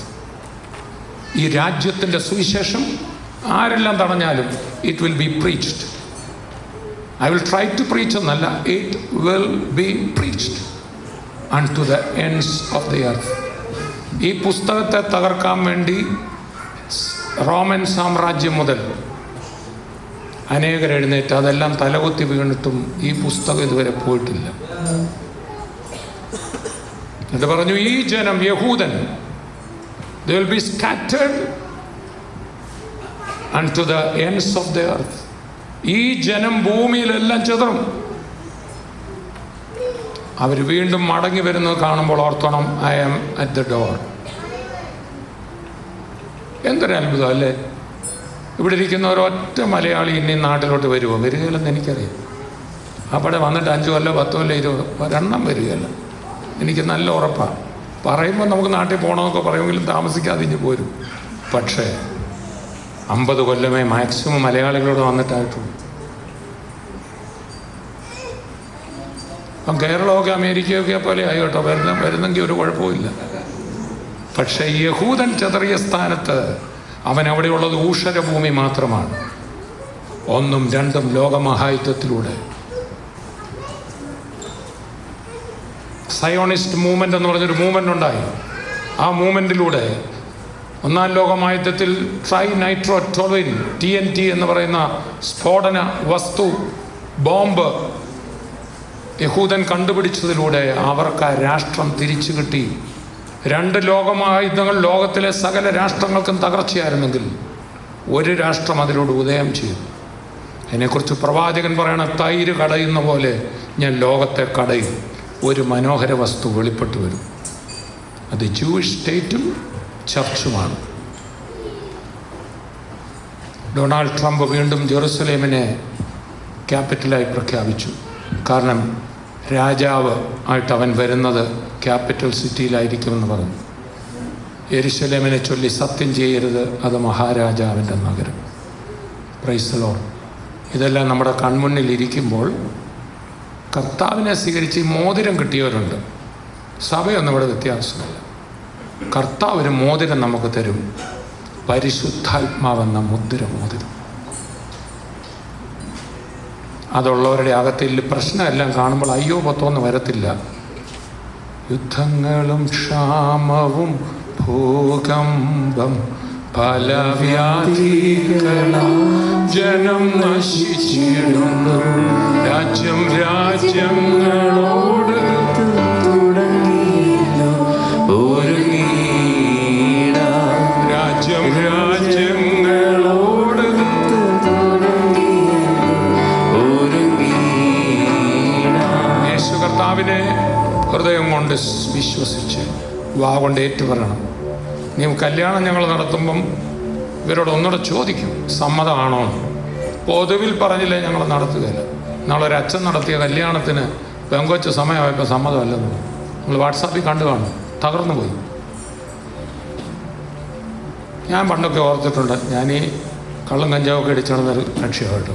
Speaker 5: ഈ രാജ്യത്തിൻ്റെ സുവിശേഷം ആരെല്ലാം തടഞ്ഞാലും it will be preached. I will try to preach എന്നല്ല, it will be preached unto the ends of the earth. ഈ പുസ്തകത്തെ തകർക്കാൻ വേണ്ടി റോമൻ സാമ്രാജ്യം മുതൽ അനേകർ എഴുന്നേറ്റ് അതെല്ലാം തലകുത്തി വീണിട്ടും ഈ പുസ്തകം ഇതുവരെ പോയിട്ടില്ല. ഇത് പറഞ്ഞു, ഈ ജനം യഹൂദൻ they will be scattered unto the ends of the earth. ഈ ജനം ഭൂമിയിലെല്ലാം ചിതറും. അവർ വീണ്ടും മടങ്ങി വരുന്നത് കാണുമ്പോൾ ഓർത്തോണം, I am at the door. എന്തൊരു അത്ഭുതം അല്ലേ? ഇവിടെ ഇരിക്കുന്ന ഒരൊറ്റ മലയാളി ഇനി നാട്ടിലോട്ട് വരുമോ? വരികയില്ലെന്ന് എനിക്കറിയാം. അവിടെ വന്നിട്ട് 5 കൊല്ലം 10 കൊല്ലം 20 ഒരെണ്ണം വരികയല്ല. എനിക്ക് നല്ല ഉറപ്പാണ്. പറയുമ്പോൾ നമുക്ക് നാട്ടിൽ പോകണമെന്നൊക്കെ പറയുമെങ്കിലും താമസിക്കാതെ ഇഞ്ഞ് പോരും. പക്ഷേ 50 കൊല്ലമേ മാക്സിമം മലയാളികളോട് വന്നിട്ടായിട്ടുള്ളൂ. അപ്പം കേരളമൊക്കെ അമേരിക്കയൊക്കെ പോലെ ആയിക്കോട്ടോ, വരുന്നെങ്കിൽ ഒരു കുഴപ്പമില്ല. പക്ഷേ യഹൂദൻ ചെതറിയ സ്ഥാനത്ത് അവൻ അവിടെയുള്ളത് ഊഷരഭൂമി മാത്രമാണ്. 1ഉം 2ഉം ലോകമഹായുദ്ധത്തിലൂടെ സയോണിസ്റ്റ് മൂവ്മെൻ്റ് എന്ന് പറഞ്ഞൊരു മൂവ്മെൻ്റ് ഉണ്ടായി. ആ മൂവ്മെൻറ്റിലൂടെ 1ാം ലോകമഹായുദ്ധത്തിൽ ട്രൈ നൈട്രോ ടോളിൻ TNT എന്ന് പറയുന്ന സ്ഫോടന വസ്തു ബോംബ് യഹൂദൻ കണ്ടുപിടിച്ചതിലൂടെ അവർക്ക് ആ രാഷ്ട്രം തിരിച്ചു കിട്ടി. 2 ലോകമഹായുദ്ധങ്ങൾ ലോകത്തിലെ സകല രാഷ്ട്രങ്ങൾക്കും തകർച്ചയായിരുന്നെങ്കിൽ ഒരു രാഷ്ട്രം അതിലൂടെ ഉദയം ചെയ്തു. അതിനെക്കുറിച്ച് പ്രവാചകൻ പറയണ, തൈര് കടയുന്ന പോലെ ഞാൻ ലോകത്തെ കടയും. ഒരു മനോഹര വസ്തു വെളിപ്പെട്ടു വരും. അത് ജൂയിഷ് സ്റ്റേറ്റും ചർച്ചുമാണ്. ഡൊണാൾഡ് ട്രംപ് വീണ്ടും ജെറുസലേമിനെ ക്യാപിറ്റലായി പ്രഖ്യാപിച്ചു. കാരണം രാജാവ് ആയിട്ട് അവൻ വരുന്നത് ക്യാപിറ്റൽ സിറ്റിയിലായിരിക്കുമെന്ന് പറഞ്ഞു. യെരുശലേമിനെ ചൊല്ലി സത്യം ചെയ്യരുത്, അത് മഹാരാജാവിൻ്റെ നഗരം. Praise the Lord. ഇതെല്ലാം നമ്മുടെ കൺമുന്നിൽ ഇരിക്കുമ്പോൾ കർത്താവിനെ സ്വീകരിച്ച് ഈ മോതിരം കിട്ടിയവരുണ്ട്. സഭയൊന്നും ഇവിടെ വ്യത്യാസമില്ല. കർത്താവ് ഒരു മോതിരം നമുക്ക് തരും, പരിശുദ്ധാത്മാവെന്ന മുദ്ര മോതിരം. അതുള്ളവരുടെ അകത്തിൽ പ്രശ്നമെല്ലാം കാണുമ്പോൾ അയ്യോ പത്തോന്ന് വരത്തില്ല. യുദ്ധങ്ങളും ക്ഷാമവും ഭൂകമ്പം പല വ്യാധികളും ജനം നശിച്ചിടുന്നു. രാജ്യം രാജ്യങ്ങളോട്
Speaker 3: തുടങ്ങിയില്ലോ ഒരുങ്ങീട.
Speaker 5: രാജ്യം രാജ്യങ്ങളോട്
Speaker 3: ഒരുങ്ങീട.
Speaker 5: യേശു കർത്താവിനെ ഹൃദയം കൊണ്ട് വിശ്വസിച്ച് വാ കൊണ്ട് ഏറ്റുപറയണം. നീ കല്യാണം ഞങ്ങൾ നടത്തുമ്പം ഇവരോട് ഒന്നുകൂടെ ചോദിക്കും സമ്മതമാണോ. പൊതുവിൽ പറഞ്ഞില്ലേ ഞങ്ങൾ നടത്തുകയില്ല. നാളൊരു അച്ഛൻ നടത്തിയ കല്യാണത്തിന് പെങ്കൊച്ച് സമയമായപ്പോൾ സമ്മതമല്ലെന്ന് നമ്മൾ വാട്സാപ്പിൽ കണ്ടു കാണും. തകർന്നു പോയി. ഞാൻ പണ്ടൊക്കെ ഓർത്തിട്ടുണ്ട്. ഞാൻ ഈ കള്ളും കഞ്ചാവൊക്കെ അടിച്ചു നടന്നൊരു ലക്ഷ്യമായിട്ടു.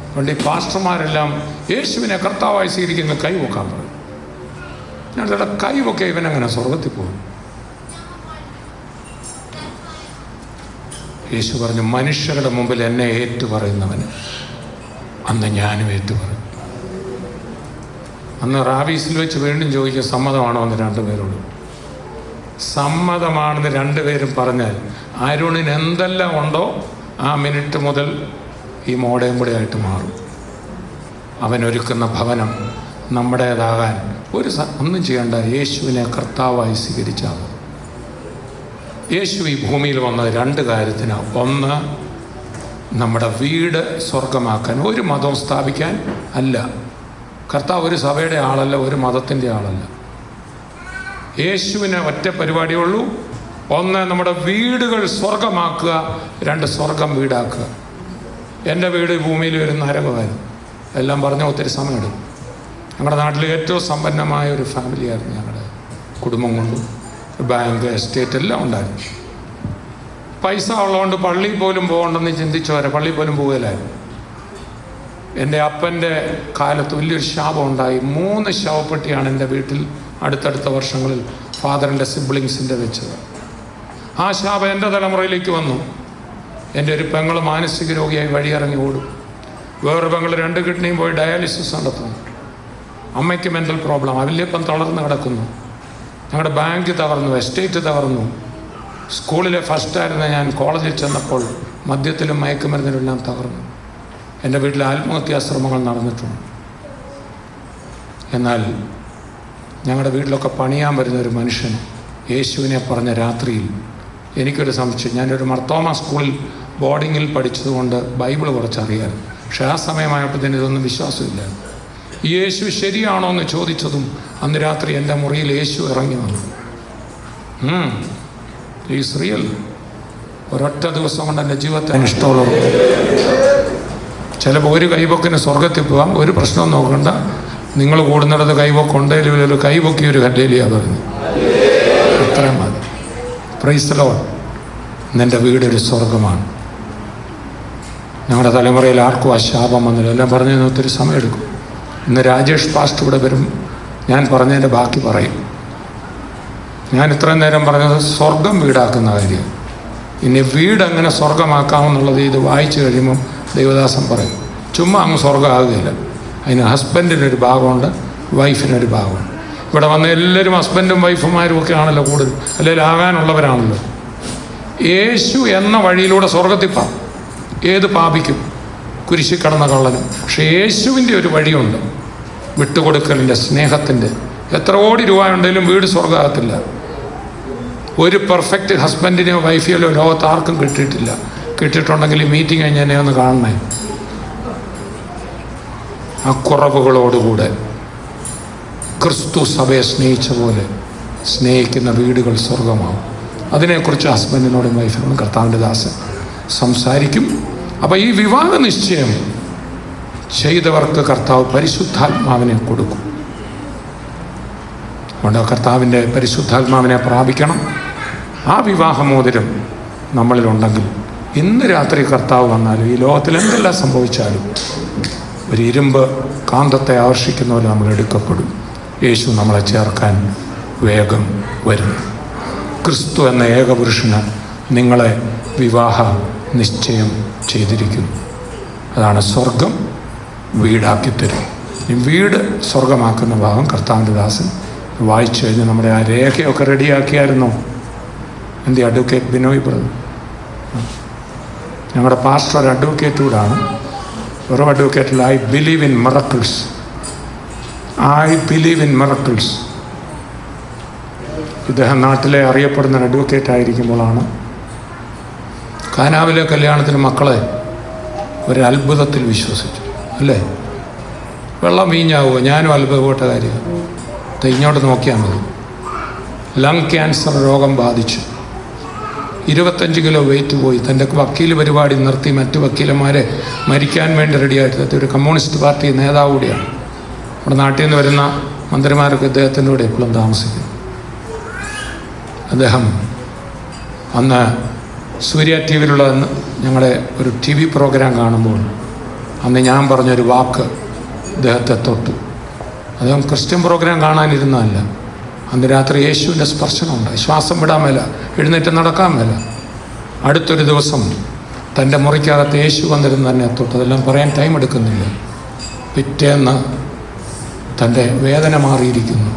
Speaker 5: അതുകൊണ്ട് ഈ പാസ്റ്റർമാരെല്ലാം യേശുവിനെ കർത്താവായി സ്വീകരിക്കുന്ന കൈ പൊക്കാൻ പറയും. ഞങ്ങളുടെ കൈ പൊക്കെ ഇവനങ്ങനെ സ്വർഗത്തിൽ പോകും. യേശു പറഞ്ഞു, മനുഷ്യരുടെ മുമ്പിൽ എന്നെ ഏറ്റുപറയുന്നവന് അന്ന് ഞാനും ഏറ്റുപറയും. അന്ന് റാവീസിൽ വെച്ച് വീണ്ടും ചോദിക്കുക സമ്മതമാണോ എന്ന് രണ്ടുപേരോട്. സമ്മതമാണെന്ന് രണ്ടുപേരും പറഞ്ഞാൽ അരുണിന് എന്തെല്ലാം ഉണ്ടോ ആ മിനിറ്റ് മുതൽ ഈ മോടയും കൂടെ ആയിട്ട് മാറും. അവനൊരുക്കുന്ന ഭവനം നമ്മുടേതാകാൻ ഒന്നും ചെയ്യേണ്ട. യേശുവിനെ കർത്താവായി സ്വീകരിച്ചാൽ മതി. യേശു ഈ ഭൂമിയിൽ വന്നത് രണ്ട് കാര്യത്തിനാണ്. ഒന്ന്, നമ്മുടെ വീട് സ്വർഗമാക്കാൻ, ഒരു മതവും സ്ഥാപിക്കാൻ അല്ല. കർത്താവ് ഒരു സഭയുടെ ആളല്ല, ഒരു മതത്തിൻ്റെ ആളല്ല. യേശുവിന് ഒറ്റ പരിപാടിയേ ഉള്ളൂ. ഒന്ന്, നമ്മുടെ വീടുകൾ സ്വർഗമാക്കുക. രണ്ട്, സ്വർഗം വീടാക്കുക. എൻ്റെ വീട് ഭൂമിയിൽ ഒരു നരകമായിരുന്നു. എല്ലാം പറഞ്ഞ ഒത്തിരി സമയമെടുക്കും. ഞങ്ങളുടെ നാട്ടിൽ ഏറ്റവും സമ്പന്നമായ ഒരു ഫാമിലിയായിരുന്നു ഞങ്ങളുടെ കുടുംബം കൊണ്ടും. ബാങ്ക്, എസ്റ്റേറ്റ് എല്ലാം ഉണ്ടായിരുന്നു. പൈസ ഉള്ളതുകൊണ്ട് പള്ളിയിൽ പോലും പോകണ്ടെന്ന് ചിന്തിച്ചവരെ പള്ളിയിൽ പോലും പോകലായിരുന്നു. എൻ്റെ അപ്പൻ്റെ കാലത്ത് വലിയൊരു ശാപം ഉണ്ടായി. 3 ശവപ്പെട്ടിയാണ് എൻ്റെ വീട്ടിൽ അടുത്തടുത്ത വർഷങ്ങളിൽ ഫാദറിൻ്റെ സിബ്ലിങ്സിൻ്റെ വെച്ചത്. ആ ശാപം എൻ്റെ തലമുറയിലേക്ക് വന്നു. എൻ്റെ ഒരു പെങ്ങൾ മാനസിക രോഗിയായി വഴിയിറങ്ങി ഓടും. വേറൊരു പെങ്ങൾ 2 കിഡ്നിയും പോയി ഡയാലിസിസ് നടത്തുന്നു. അമ്മയ്ക്ക് മെൻ്റൽ പ്രോബ്ലം, അവലിപ്പം തളർന്ന് കിടക്കുന്നു. ഞങ്ങളുടെ ബാങ്ക് തകർന്നു, എസ്റ്റേറ്റ് തകർന്നു. സ്കൂളിലെ ഫസ്റ്റായിരുന്ന ഞാൻ കോളേജിൽ ചെന്നപ്പോൾ മദ്യത്തിലും മയക്കുമരുന്നിലെല്ലാം തകർന്നു. എൻ്റെ വീട്ടിൽ ആത്മഹത്യാശ്രമങ്ങൾ നടന്നിട്ടുണ്ട്. എന്നാൽ ഞങ്ങളുടെ വീട്ടിലൊക്കെ പണിയാൻ വരുന്ന ഒരു മനുഷ്യൻ യേശുവിനെ പറഞ്ഞ രാത്രിയിൽ എനിക്കൊരു സംശയം. ഞാനൊരു മർത്തോമ സ്കൂളിൽ ബോർഡിങ്ങിൽ പഠിച്ചതുകൊണ്ട് ബൈബിൾ കുറച്ചറിയാമായിരുന്നു. പക്ഷെ ആ സമയമായപ്പോഴത്തേന് ഇതൊന്നും വിശ്വാസമില്ല. യേശു ശരിയാണോ എന്ന് ചോദിച്ചതും അന്ന് രാത്രി എൻ്റെ മുറിയിൽ യേശു ഇറങ്ങി വന്നു. Is real. ഒരൊറ്റ ദിവസം കൊണ്ട് എൻ്റെ ജീവിതത്തെ ഇഷ്ടമുള്ളത്. ചിലപ്പോൾ ഒരു കൈപൊക്കിന് സ്വർഗത്തിൽ പോകാം, ഒരു പ്രശ്നം നോക്കണ്ട. നിങ്ങൾ കൂടുന്നിടത്ത് കൈപൊക്കുണ്ടെങ്കിലും ഒരു കൈപൊക്കി ഒരു ഹല്ലേലൂയ പറഞ്ഞു. അത്രയും മതി. Praise the Lord. നിൻ്റെ വീടൊരു സ്വർഗമാണ്. ഞങ്ങളുടെ തലമുറയിൽ ആർക്കും ആ ശാപം വന്നില്ല. എല്ലാം പറഞ്ഞതിന് ഒത്തിരി സമയമെടുക്കും. ഇന്ന് രാജേഷ് പാസ്റ്റർ ഇവിടെ വരും. ഞാൻ പറഞ്ഞതിൻ്റെ ബാക്കി പറയും. ഞാൻ ഇത്രയും നേരം പറഞ്ഞത് സ്വർഗം വീടാക്കുന്ന കാര്യം. ഇനി വീട് എങ്ങനെ സ്വർഗമാക്കാമെന്നുള്ളത് ഇത് വായിച്ചു കഴിയുമ്പം ദൈവദാസൻ പറയും. ചുമ്മാ അങ്ങ് സ്വർഗമാകുകയില്ല. അതിന് ഹസ്ബൻഡിനൊരു ഭാഗമുണ്ട്, വൈഫിനൊരു ഭാഗമുണ്ട്. ഇവിടെ വന്ന എല്ലാവരും ഹസ്ബൻഡും വൈഫുമാരും ഒക്കെ ആണല്ലോ കൂടുതൽ, അല്ലെങ്കിൽ ആകാനുള്ളവരാണല്ലോ. യേശു എന്ന വഴിയിലൂടെ സ്വർഗത്തിൽ പാം. ഏത് പാപിക്കും, കുരിശിൽ കടന്ന കള്ളനും. പക്ഷേ യേശുവിൻ്റെ ഒരു വഴിയുണ്ട്, വിട്ടുകൊടുക്കലിൻ്റെ, സ്നേഹത്തിൻ്റെ. എത്ര കോടി രൂപ ഉണ്ടെങ്കിലും വീട് സ്വർഗമാകത്തില്ല. ഒരു പെർഫെക്റ്റ് ഹസ്ബൻഡിനെയോ വൈഫിയോ ലോകത്ത് ആർക്കും കിട്ടിയിട്ടില്ല. കിട്ടിയിട്ടുണ്ടെങ്കിൽ ഈ മീറ്റിംഗ് കഴിഞ്ഞ് എന്നെ ഒന്ന് കാണണേ. ആ കുറവുകളോടുകൂടെ ക്രിസ്തു സഭയെ സ്നേഹിച്ച പോലെ സ്നേഹിക്കുന്ന വീടുകൾ സ്വർഗമാവും. അതിനെക്കുറിച്ച് ഹസ്ബൻഡിനോടും വൈഫിനോടും കർത്താവിൻ്റെ ദാസൻ സംസാരിക്കും. അപ്പോൾ ഈ വിവാഹ നിശ്ചയം ചെയ്തവർക്ക് കർത്താവ് പരിശുദ്ധാത്മാവിനെ കൊടുക്കും. അതുകൊണ്ട് കർത്താവിൻ്റെ പരിശുദ്ധാത്മാവിനെ പ്രാപിക്കണം. ആ വിവാഹമോതിരം നമ്മളിലുണ്ടെങ്കിൽ ഇന്ന് രാത്രി കർത്താവ് വന്നാലും ഈ ലോകത്തിൽ എന്തെല്ലാം സംഭവിച്ചാലും ഒരു ഇരുമ്പ് കാന്തത്തെ ആകർഷിക്കുന്ന പോലെ നമ്മൾ എടുക്കപ്പെടും. യേശു നമ്മളെ ചേർക്കാൻ വേഗം വരുന്നു. ക്രിസ്തു എന്ന ഏകപുരുഷന് നിങ്ങളെ വിവാഹ നിശ്ചയം ചെയ്തിരിക്കുന്നു. അതാണ് സ്വർഗം വീടാക്കി തരും. ഈ വീട് സ്വർഗമാക്കുന്ന ഭാഗം കർത്താവിൻ്റെ ദാസൻ വായിച്ചു കഴിഞ്ഞ് നമ്മുടെ ആ രേഖയൊക്കെ റെഡിയാക്കിയായിരുന്നോ? എന്ത് അഡ്വക്കേറ്റ് ബിനോയ് ബ്രദർ, ഞങ്ങളുടെ പാസ്റ്റർ ഒരു അഡ്വക്കേറ്റ് കൂടാണ്. വെറും അഡ്വക്കേറ്റിൽ I believe in miracles. I believe in miracles. ഇദ്ദേഹം നാട്ടിലെ അറിയപ്പെടുന്ന അഡ്വക്കേറ്റ് ആയിരിക്കുമ്പോഴാണ് കാനാവിലെ കല്യാണത്തിന് മക്കളെ ഒരു അത്ഭുതത്തിൽ വിശ്വസിച്ചു, അല്ലേ? വെള്ളം വീഞ്ഞാവുമോ? ഞാനും അത്ഭുതപ്പെട്ട കാര്യം. ഇങ്ങോട്ട് നോക്കിയാൽ മതി. ലങ് ക്യാൻസർ രോഗം ബാധിച്ചു, 25 കിലോ വെയിറ്റ് പോയി. തൻ്റെ വക്കീൽ പരിപാടി നിർത്തി മറ്റു വക്കീലന്മാരെ മരിക്കാൻ വേണ്ടി റെഡിയായിട്ട് ഒരു കമ്മ്യൂണിസ്റ്റ് പാർട്ടി നേതാവ് കൂടിയാണ്. നമ്മുടെ നാട്ടിൽ നിന്ന് വരുന്ന മന്ത്രിമാരൊക്കെ ഇദ്ദേഹത്തിൻ്റെ കൂടെ എപ്പോഴും താമസിക്കുന്നു. അദ്ദേഹം അന്ന് സൂര്യ ടി വിയിലുള്ള ഞങ്ങളുടെ ഒരു ടി വി പ്രോഗ്രാം കാണുമ്പോൾ അന്ന് ഞാൻ പറഞ്ഞൊരു വാക്ക് അദ്ദേഹത്തെ തൊട്ടു. അദ്ദേഹം ക്രിസ്ത്യൻ പ്രോഗ്രാം കാണാനിരുന്നതല്ല. അന്ന് രാത്രി യേശുവിൻ്റെ സ്പർശനമുണ്ടായി. ശ്വാസം വിടാൻ മേല, എഴുന്നേറ്റ് നടക്കാൻ മേല. അടുത്തൊരു ദിവസം തൻ്റെ മുറിക്കകത്ത് യേശു വന്നിരുന്ന് തന്നെ തൊട്ട്. അതെല്ലാം പറയാൻ ടൈം എടുക്കുന്നില്ല. പിറ്റേന്ന് തൻ്റെ വേദന മാറിയിരിക്കുന്നു.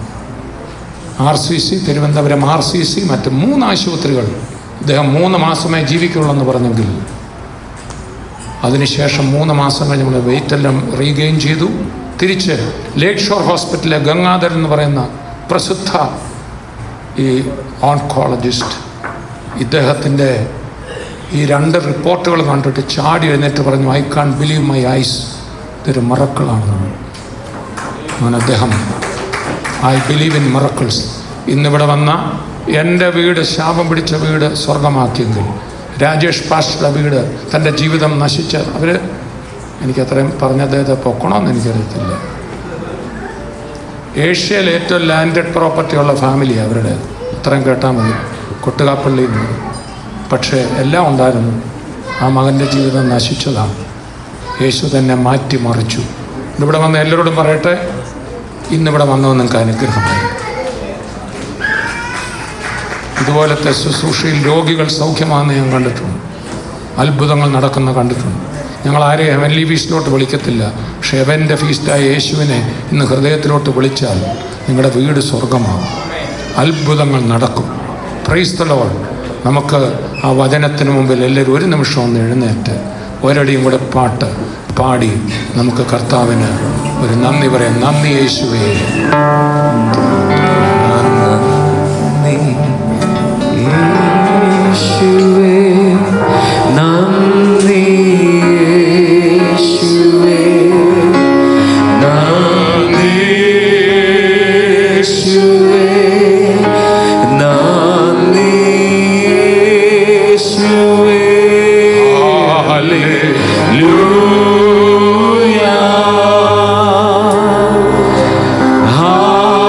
Speaker 5: RCC, തിരുവനന്തപുരം RCC, മറ്റ് 3 ആശുപത്രികൾ. ഇദ്ദേഹം 3 മാസമേ ജീവിക്കുള്ളൂ പറഞ്ഞെങ്കിൽ അതിനുശേഷം 3 മാസം കഴിഞ്ഞ് നമ്മൾ വെയിറ്റെല്ലാം റീഗെയിൻ ചെയ്തു. തിരിച്ച് ലേക്ക് ഷോർ ഹോസ്പിറ്റലിലെ ഗംഗാധരൻ എന്ന് പറയുന്ന പ്രസിദ്ധ ഈ ഓൺകോളജിസ്റ്റ്, ഇദ്ദേഹത്തിൻ്റെ ഈ 2 റിപ്പോർട്ടുകൾ കണ്ടിട്ട് ചാടി എഴുന്നേറ്റ് പറഞ്ഞു, I can't believe my eyes, ഇതൊരു മിറക്കിളാണ്. അങ്ങനെ അദ്ദേഹം ഐ ബിലീവ് ഇൻ മിറക്കിൾസ്. ഇന്നിവിടെ വന്ന എൻ്റെ വീട്, ശാപം പിടിച്ച വീട് സ്വർഗമാക്കിയെങ്കിൽ, രാജേഷ് പാസ്റ്ററുടെ വീട്, തൻ്റെ ജീവിതം നശിച്ച എനിക്കത്രയും പറഞ്ഞ അദ്ദേഹത്തെ പൊക്കണമെന്ന് എനിക്കറിയത്തില്ല. ഏഷ്യയിലെ ഏറ്റവും ലാൻഡഡ് പ്രോപ്പർട്ടി ഉള്ള ഫാമിലിയാണ് അവരുടെ. അത്രയും കേട്ടാൽ മതി. കൊട്ടുകാപ്പള്ളിയിൽ നിന്ന്. പക്ഷേ എല്ലാം ഉണ്ടായിരുന്നു. ആ മകൻ്റെ ജീവിതം നശിച്ചതാണ്. യേശു തന്നെ മാറ്റിമറിച്ചു. ഇവിടെ വന്ന എല്ലാവരോടും പറയട്ടെ, ഇന്നിവിടെ വന്നത് നിങ്ങൾക്ക് അനുഗ്രഹമായി. ഇതുപോലത്തെ ശുശ്രൂഷയിൽ രോഗികൾ സൗഖ്യമാണെന്ന് ഞാൻ കണ്ടിട്ടുണ്ട്. അത്ഭുതങ്ങൾ നടക്കുന്ന കണ്ടിട്ടുണ്ട്. ഞങ്ങൾ ആരെയും ഹെവൻലി ഫീസ്റ്റിലോട്ട് വിളിക്കത്തില്ല. പക്ഷെ ഹെവൻ്റെ ഫീസ്റ്റായ യേശുവിനെ ഇന്ന് ഹൃദയത്തിലോട്ട് വിളിച്ചാൽ നിങ്ങളുടെ വീട് സ്വർഗമാകും. അത്ഭുതങ്ങൾ നടക്കും. Praise the Lord. നമുക്ക് ആ വചനത്തിന് മുമ്പിൽ എല്ലാവരും ഒരു നിമിഷം ഒന്ന് എഴുന്നേറ്റ് ഒരടിയും കൂടെ പാട്ട് പാടി നമുക്ക് കർത്താവിന് ഒരു നന്ദി പറയാം. നന്ദി യേശുവേ,
Speaker 3: യേശുവേ, നന്ദി യേശുവേ, നന്ദി യേശുവേ, നന്ദി യേശുവേ. Hallelujah, hallelujah,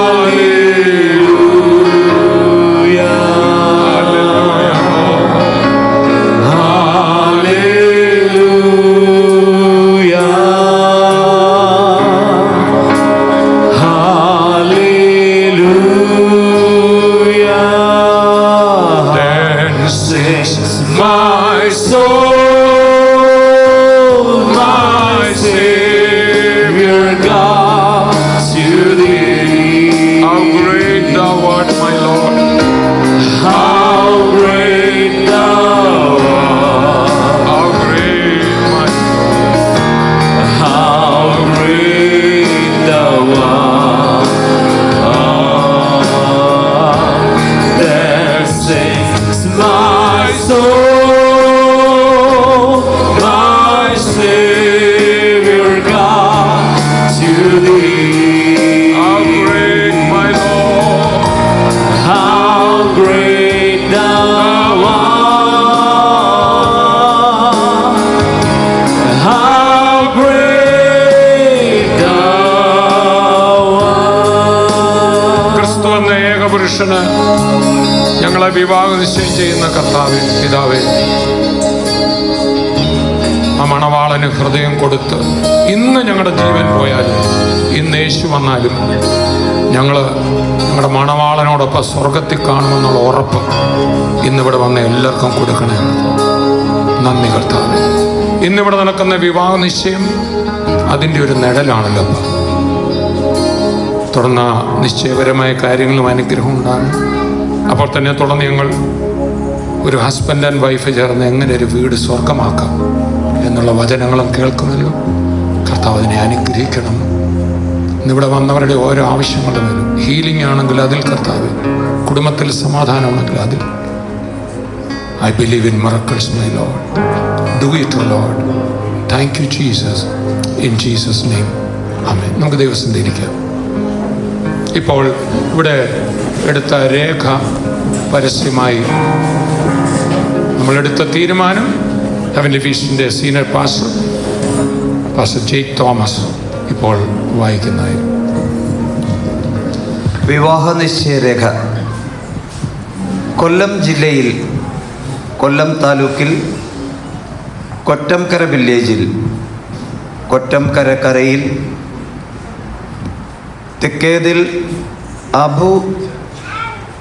Speaker 3: my soul, my Savior God, to thee.
Speaker 5: how great thou art, my Lord.
Speaker 3: How great thou art.
Speaker 5: How great, my
Speaker 3: How great thou art. There sings my soul, my Savior God, to thee.
Speaker 5: how great, my Lord.
Speaker 3: How great thou art. How great thou art.
Speaker 5: ക്രിസ്തു എന്ന ഏകപുരുഷന് ഞങ്ങളെ വിവാഹ നിശ്ചയം ചെയ്യുന്ന കർത്താവേ, പിതാവേ, ആ മണവാളന് ഹൃദയം കൊടുത്ത് ഇന്ന് ഞങ്ങളുടെ ജീവൻ പോയാലും ഇന്ന് യേശു വന്നാലും ഞങ്ങളുടെ മണവാളനോടൊപ്പം സ്വർഗത്തിൽ കാണുമെന്നുള്ള ഉറപ്പ് ഇന്നിവിടെ വന്ന എല്ലാവർക്കും കൊടുക്കണേ. നന്ദി കർത്താവേ. ഇന്നിവിടെ നടക്കുന്ന വിവാഹ നിശ്ചയം അതിൻ്റെ ഒരു നിഴലാണല്ലോ. തുടർന്ന് നിശ്ചയപരമായ കാര്യങ്ങളും അനുഗ്രഹം ഉണ്ടാകും. അപ്പോൾ തന്നെ തുടർന്ന് ഞങ്ങൾ ഒരു ഹസ്ബൻഡ് ആൻഡ് വൈഫ് ചേർന്ന് എങ്ങനെ ഒരു വീട് സ്വർഗമാക്കാം എന്നുള്ള വചനങ്ങളും കേൾക്കുമല്ലോ. കർത്താവ് അതിനെ അനുഗ്രഹിക്കണം. ഇന്നിവിടെ വന്നവരുടെ ഓരോ ആവശ്യങ്ങളും വരും. ഹീലിംഗ് ആണെങ്കിൽ അതിൽ കർത്താവ്, കുടുംബത്തിൽ സമാധാനമാണെങ്കിൽ അതിൽ. I believe in miracles my lord. Do it oh lord. Thank you Jesus. In Jesus name amen. നമുക്ക് ദൈവസന്നിധിയിൽ ഇരിക്കാം. ഇപ്പോൾ ഇവിടെ എടുത്ത രേഖ പരസ്യമായി നമ്മളെടുത്ത തീരുമാനം ഹെവൻലി ഫീസ്റ്റിൻ്റെ സീനിയർ പാസ്റ്റർ ജെയ്ക്ക് തോമസ് ഇപ്പോൾ വായിക്കുന്നതായിരുന്നു.
Speaker 8: വിവാഹ നിശ്ചയരേഖ. കൊല്ലം ജില്ലയിൽ കൊല്ലം താലൂക്കിൽ കൊറ്റംകര വില്ലേജിൽ കൊറ്റംകരയിൽ തെക്കേതിൽ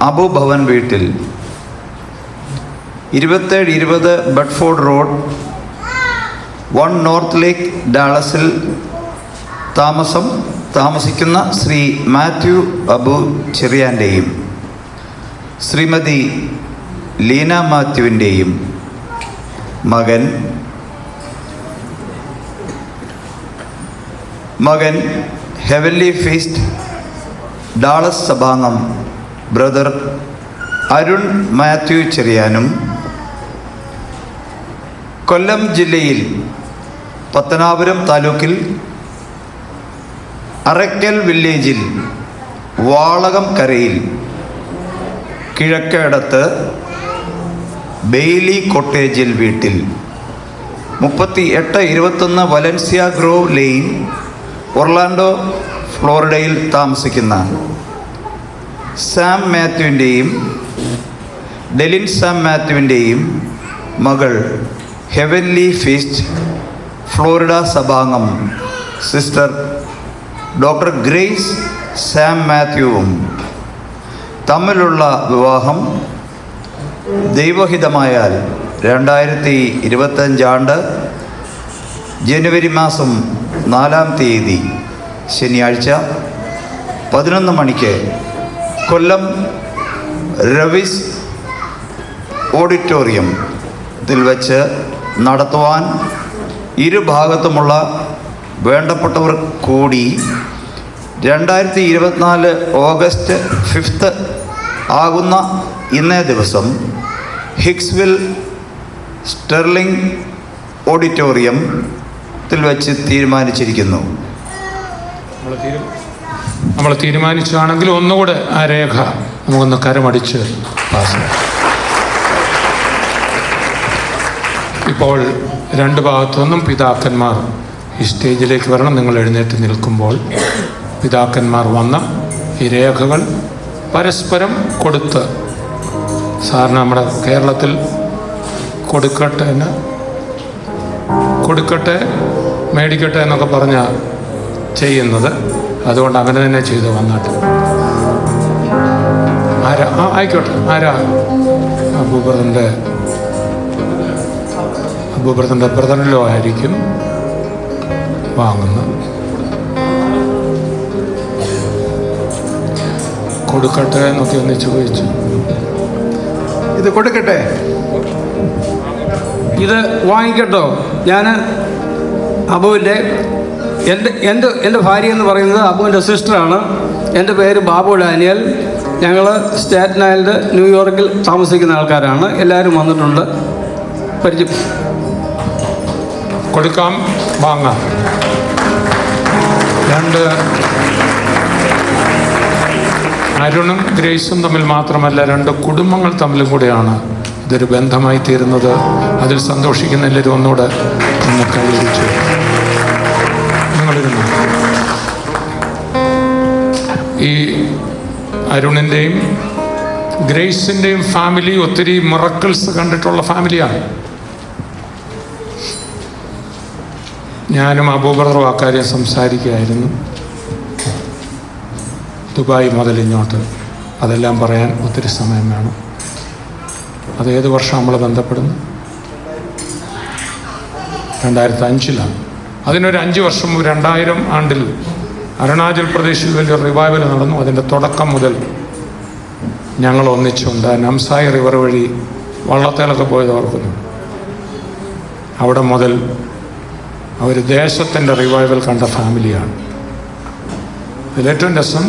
Speaker 8: അബു ഭവൻ വീട്ടിൽ 2720 ബഡ്ഫോർഡ് റോഡ് 1 നോർത്ത് ലേക്ക് ഡാളസിൽ താമസിക്കുന്ന ശ്രീ മാത്യു അബു ചെറിയാൻ്റെയും ശ്രീമതി ലീന മാത്യുവിൻ്റെയും മകൻ ഹെവൻലി ഫീസ്റ്റ് ഡാളസ് സഭാംഗം ബ്രദർ അരുൺ മാത്യു ചെറിയാനും, കൊല്ലം ജില്ലയിൽ പത്തനാപുരം താലൂക്കിൽ അറയ്ക്കൽ വില്ലേജിൽ വാളകം കരയിൽ കിഴക്കേടത്ത് ബെയ്ലി കോട്ടേജിൽ വീട്ടിൽ 3821 വലൻസിയ ഗ്രോവ് ലെയിൻ ഒർലാൻഡോ ഫ്ലോറിഡയിൽ താമസിക്കുന്ന സാം മാത്യുവിൻ്റെയും ഡെലിൻ സാം മാത്യുവിൻ്റെയും മകൾ ഹെവൻലി ഫീസ്റ്റ് ഫ്ലോറിഡ സഭാംഗം സിസ്റ്റർ ഡോക്ടർ ഗ്രേസ് സാം മാത്യുവും തമ്മിലുള്ള വിവാഹം ദൈവഹിതമായാൽ 2025 ജനുവരി മാസം 4-ാം തീയതി ശനിയാഴ്ച 11 മണിക്ക് കൊല്ലം രവിസ് ഓഡിറ്റോറിയത്തിൽ വച്ച് നടത്തുവാൻ ഇരുഭാഗത്തുമുള്ള വേണ്ടപ്പെട്ടവർ കൂടി 2024 ഓഗസ്റ്റ് 5 ആകുന്ന ഇന്നേ ദിവസം ഹിക്സ്വിൽ സ്റ്റെർലിംഗ് ഓഡിറ്റോറിയത്തിൽ വെച്ച് തീരുമാനിച്ചിരിക്കുന്നു.
Speaker 5: നമ്മൾ തീരുമാനിച്ചാണെങ്കിൽ ഒന്നുകൂടെ ആ രേഖ നമുക്കൊന്ന് കരമടിച്ച് പാസ്. ഇപ്പോൾ രണ്ട് ഭാഗത്തുനിന്നും പിതാക്കന്മാർ ഈ സ്റ്റേജിലേക്ക് വരണം. നിങ്ങൾ എഴുന്നേറ്റ് നിൽക്കുമ്പോൾ പിതാക്കന്മാർ വന്ന ഈ രേഖകൾ പരസ്പരം കൊടുത്ത്, സാറിന് നമ്മുടെ കേരളത്തിൽ കൊടുക്കട്ടെ മേടിക്കട്ടെ എന്നൊക്കെ പറഞ്ഞാൽ ചെയ്യുന്നത്. അതുകൊണ്ട് അങ്ങനെ തന്നെ ചെയ്തു വന്നിട്ട് ആയിക്കോട്ടെ. അബൂബ്രദറിൻ്റെ ബ്രദറിലോ ആയിരിക്കും വാങ്ങുന്നത്. കൊടുക്കട്ടെ എന്നൊക്കെ ഒന്ന് ചോദിച്ചു.
Speaker 6: ഇത് കൊടുക്കട്ടെ,
Speaker 9: ഇത് വാങ്ങിക്കട്ടോ. ഞാൻ അബുവിൻ്റെ എൻ്റെ ഭാര്യ എന്ന് പറയുന്നത് അബുവിൻ്റെ സിസ്റ്ററാണ്. എൻ്റെ പേര് ബാബു ഡാനിയൽ. ഞങ്ങൾ സ്റ്റാറ്റൻ ഐലൻഡ് ന്യൂയോർക്കിൽ താമസിക്കുന്ന ആൾക്കാരാണ്. എല്ലാവരും വന്നിട്ടുണ്ട്. പരിചയം
Speaker 5: കൊടുക്കാം, വാങ്ങാം. അരുണും ഗ്രേസും തമ്മിൽ മാത്രമല്ല, രണ്ട് കുടുംബങ്ങൾ തമ്മിലും കൂടെയാണ് ഇതൊരു ബന്ധമായി തീരുന്നത്. അതിൽ സന്തോഷിക്കുന്ന എല്ലാവരും ഒന്നുകൂടെ ഒന്ന് കൈവരിച്ചു. നിങ്ങളിരുന്നു. ഈ അരുണിൻ്റെയും ഗ്രേസിൻ്റെയും ഫാമിലി ഒത്തിരി മിറക്കിൾസ് കണ്ടിട്ടുള്ള ഫാമിലിയാണ്. ഞാനും അബൂബക്കറും അക്കാര്യം സംസാരിക്കുകയായിരുന്നു. ദുബായ് മുതൽ ഇങ്ങോട്ട് അതെല്ലാം പറയാൻ ഒത്തിരി സമയം വേണം. അതേത് വർഷം നമ്മൾ ബന്ധപ്പെടുന്നു? 2005 അതിനൊരു 5 വർഷം മുമ്പ് 2000 ആണ്ടിൽ അരുണാചൽ പ്രദേശിൽ വലിയ റിവൈവൽ നടന്നു. അതിൻ്റെ തുടക്കം മുതൽ ഞങ്ങൾ ഒന്നിച്ചുണ്ട്. നംസായി റിവർ വഴി വള്ളത്തേലൊക്കെ പോയത് ഓർക്കുന്നു. അവിടെ മുതൽ അവർ ദേശത്തിൻ്റെ റിവൈവൽ കണ്ട ഫാമിലിയാണ്. ഇതിലേറ്റവും രസം,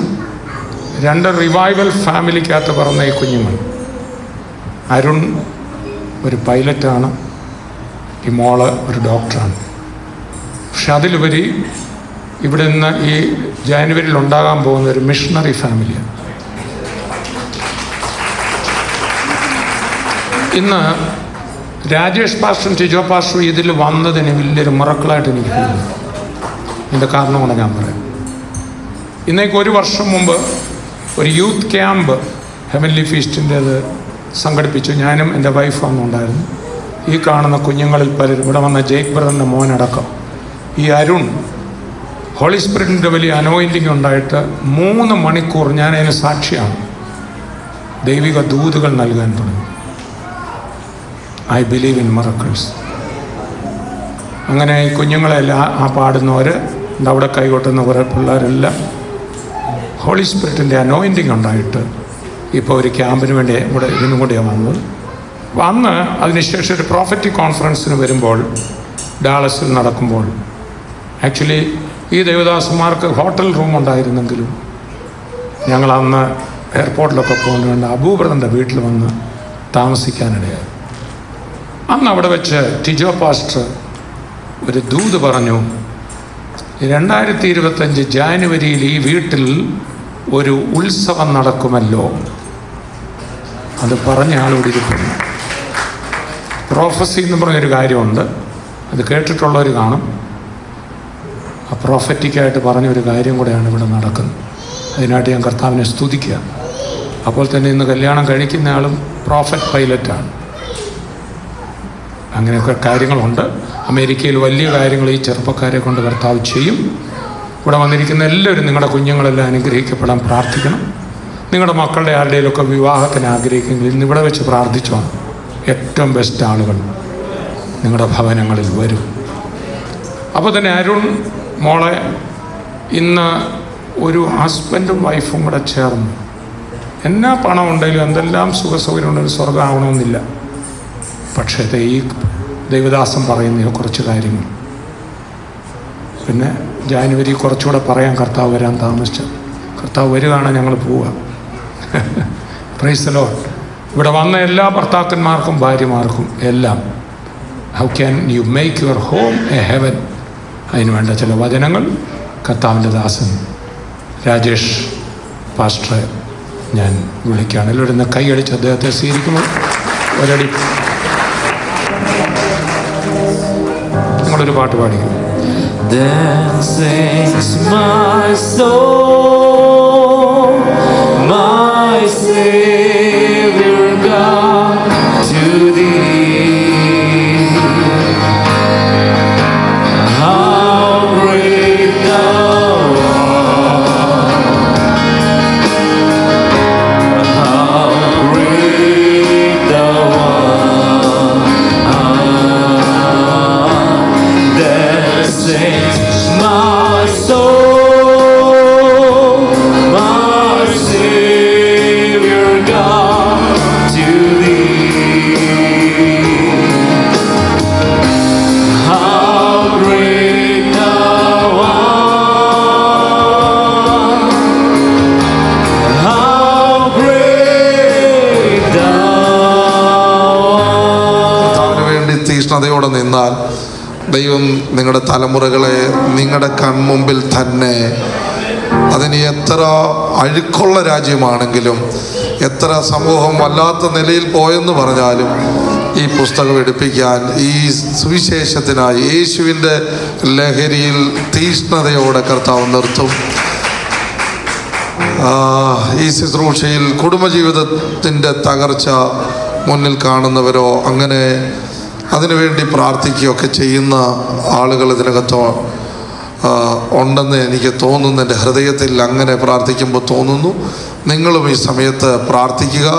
Speaker 5: 2 റിവൈവൽ ഫാമിലിക്കകത്ത് പറഞ്ഞ ഈ കുഞ്ഞുങ്ങൾ, അരുൺ ഒരു പൈലറ്റാണ്, ഈ മോള് ഒരു ഡോക്ടറാണ്. പക്ഷെ അതിലുപരി ഇവിടെ നിന്ന് ഈ ജാനുവരിയിൽ ഉണ്ടാകാൻ പോകുന്ന ഒരു മിഷണറി ഫാമിലിയാണ്. ഇന്ന് രാജേഷ് പാസ്റ്ററും ടിജോ പാസ്റ്ററും ഇതിൽ വന്നതിന് വലിയൊരു മിറക്കിളായിട്ട് എനിക്ക് തോന്നുന്നു. ഇതിൻ്റെ കാരണം കൊണ്ട് ഞാൻ പറയാം. ഇന്നേക്ക് 1 വർഷം മുമ്പ് ഒരു യൂത്ത് ക്യാമ്പ് ഹെവൻലി ഫീസ്റ്റിൻ്റേത് സംഘടിപ്പിച്ചു. ഞാനും എൻ്റെ വൈഫും അന്നുണ്ടായിരുന്നു. ഈ കാണുന്ന കുഞ്ഞുങ്ങളിൽ പലരും, ഇവിടെ വന്ന ജേക്ക് ബ്രദറിൻ്റെ മോനടക്കം, ഈ അരുൺ ഹോളി സ്പിരിറ്റിൻ്റെ വലിയ അനോയിൻറ്റിങ് ഉണ്ടായിട്ട് 3 മണിക്കൂർ, ഞാനതിന് സാക്ഷിയാണ്, ദൈവിക ദൂതുകൾ നൽകാൻ തുടങ്ങി. I believe in miracles. അങ്ങനെ ഈ കുഞ്ഞുങ്ങളെല്ലാം ആ പാടുന്നവർ, അവിടെ കൈകൊട്ടുന്ന കുറേ പിള്ളേരെല്ലാം ഹോളി സ്പിരിറ്റിൻ്റെ അനോയിൻറ്റിങ് ഉണ്ടായിട്ട് ഇപ്പോൾ ഒരു ക്യാമ്പിന് വേണ്ടി ഇവിടെ ഇതിനും കൂടിയാണ് വന്ന് അതിനുശേഷം ഒരു പ്രോഫറ്റിക് കോൺഫറൻസിന് വരുമ്പോൾ ഡാളസിൽ നടക്കുമ്പോൾ, ആക്ച്വലി ഈ ദേവദാസന്മാർക്ക് ഹോട്ടൽ റൂം ഉണ്ടായിരുന്നെങ്കിലും ഞങ്ങൾ അന്ന് എയർപോർട്ടിലൊക്കെ പോകുന്നതുകൊണ്ട് അബൂബ്രദറിൻ്റെ വീട്ടിൽ വന്ന് താമസിക്കാനിടയായി. അന്ന് അവിടെ വെച്ച് ടിജോ പാസ്റ്റർ ഒരു ദൂത് പറഞ്ഞു, 2025 ജാനുവരിയിൽ ഈ വീട്ടിൽ ഒരു ഉത്സവം നടക്കുമല്ലോ. അത് പറഞ്ഞ ആളോട് ഇരിക്കുന്നു. പ്രോഫസി എന്ന് പറഞ്ഞൊരു കാര്യമുണ്ട്, അത് കേട്ടിട്ടുള്ളവർ കാണും. ആ പ്രോഫറ്റിക്കായിട്ട് പറഞ്ഞൊരു കാര്യം കൂടെയാണ് ഇവിടെ നടക്കുന്നത്. അതിനായിട്ട് ഞാൻ കർത്താവിനെ സ്തുതിക്കുക. അപ്പോൾ തന്നെ ഇന്ന് കല്യാണം കഴിക്കുന്ന ആളും പ്രോഫറ്റ് പൈലറ്റാണ്. അങ്ങനെയൊക്കെ കാര്യങ്ങളുണ്ട്. അമേരിക്കയിൽ വലിയ കാര്യങ്ങൾ ഈ ചെറുപ്പക്കാരെ കൊണ്ട് കർത്താവ് ചെയ്യും. ഇവിടെ വന്നിരിക്കുന്ന എല്ലാവരും, നിങ്ങളുടെ കുഞ്ഞുങ്ങളെല്ലാം അനുഗ്രഹിക്കപ്പെടാൻ പ്രാർത്ഥിക്കണം. നിങ്ങളുടെ മക്കളുടെ ആരുടെയിലൊക്കെ വിവാഹത്തിന് ആഗ്രഹിക്കുമെങ്കിൽ ഇന്ന് ഇവിടെ വെച്ച് പ്രാർത്ഥിച്ചോ. ഏറ്റവും ബെസ്റ്റ് ആളുകൾ നിങ്ങളുടെ ഭവനങ്ങളിൽ വരും. അപ്പോൾ തന്നെ അരുൺ മോളെ ഇന്ന് ഒരു ഹസ്ബൻഡും വൈഫും കൂടെ ചേർന്ന്, എന്നാ പണം ഉണ്ടെങ്കിലും എന്തെല്ലാം സുഖസൗകര്യം ഉണ്ടെങ്കിലും സ്വർഗ്ഗമാവണമെന്നില്ല. പക്ഷേ ഈ ദൈവദാസൻ പറയുന്ന കുറച്ച് കാര്യങ്ങൾ, പിന്നെ ജാനുവരി കുറച്ചുകൂടെ പറയാൻ കർത്താവ് വരാൻ താമസിച്ചു. കർത്താവ് വരികയാണ്, ഞങ്ങൾ പോവുക. Praise the Lord. ഇവിടെ വന്ന എല്ലാ ഭർത്താക്കന്മാർക്കും ഭാര്യമാർക്കും എല്ലാം, how can you make your home A heaven, അതിന് വേണ്ട ചില വചനങ്ങൾ കർത്താവിൻ്റെ ദാസൻ രാജേഷ് പാസ്റ്ററെ ഞാൻ വിളിക്കുകയാണ്. എല്ലാവരും ഇന്ന് കൈയടിച്ച് അദ്ദേഹത്തെ സ്വീകരിക്കുമ്പോൾ ഒരടി നിങ്ങളൊരു പാട്ട് പാടിക്കും.
Speaker 3: Then sings my soul, my Savior God, to Thee. How great Thou art! How great Thou art! Then sings my soul, my Savior God, to Thee. How great Thou art! How great Thou art!
Speaker 10: കർത്താവിന് വേണ്ടി തീഷ്ണതയോടെ നിന്നാൽ ദൈവം നിങ്ങളുടെ തലമുറകളെ നിങ്ങളുടെ കൺമുമ്പിൽ തന്നെ, അതിന് എത്ര അഴുക്കുള്ള രാജ്യമാണെങ്കിലും, എത്ര സമൂഹം വല്ലാത്ത നിലയിൽ പോയെന്ന് പറഞ്ഞാലും, ഈ പുസ്തകം എടുപ്പിക്കാൻ, ഈ സുവിശേഷത്തിനായി യേശുവിൻ്റെ ലഹരിയിൽ തീഷ്ണതയോടെ കർത്താവ് നിർത്തും. ഈ ശുശ്രൂഷയിൽ കുടുംബജീവിതത്തിൻ്റെ തകർച്ച മുന്നിൽ കാണുന്നവരോ അങ്ങനെ അതിനുവേണ്ടി പ്രാർത്ഥിക്കുകയൊക്കെ ചെയ്യുന്ന ആളുകൾ ഇതിനകത്ത് ഉണ്ടെന്ന് എനിക്ക് തോന്നുന്നു. എൻ്റെ ഹൃദയത്തിൽ അങ്ങനെ പ്രാർത്ഥിക്കുമ്പോൾ തോന്നുന്നു. നിങ്ങളും ഈ സമയത്ത് പ്രാർത്ഥിക്കുക.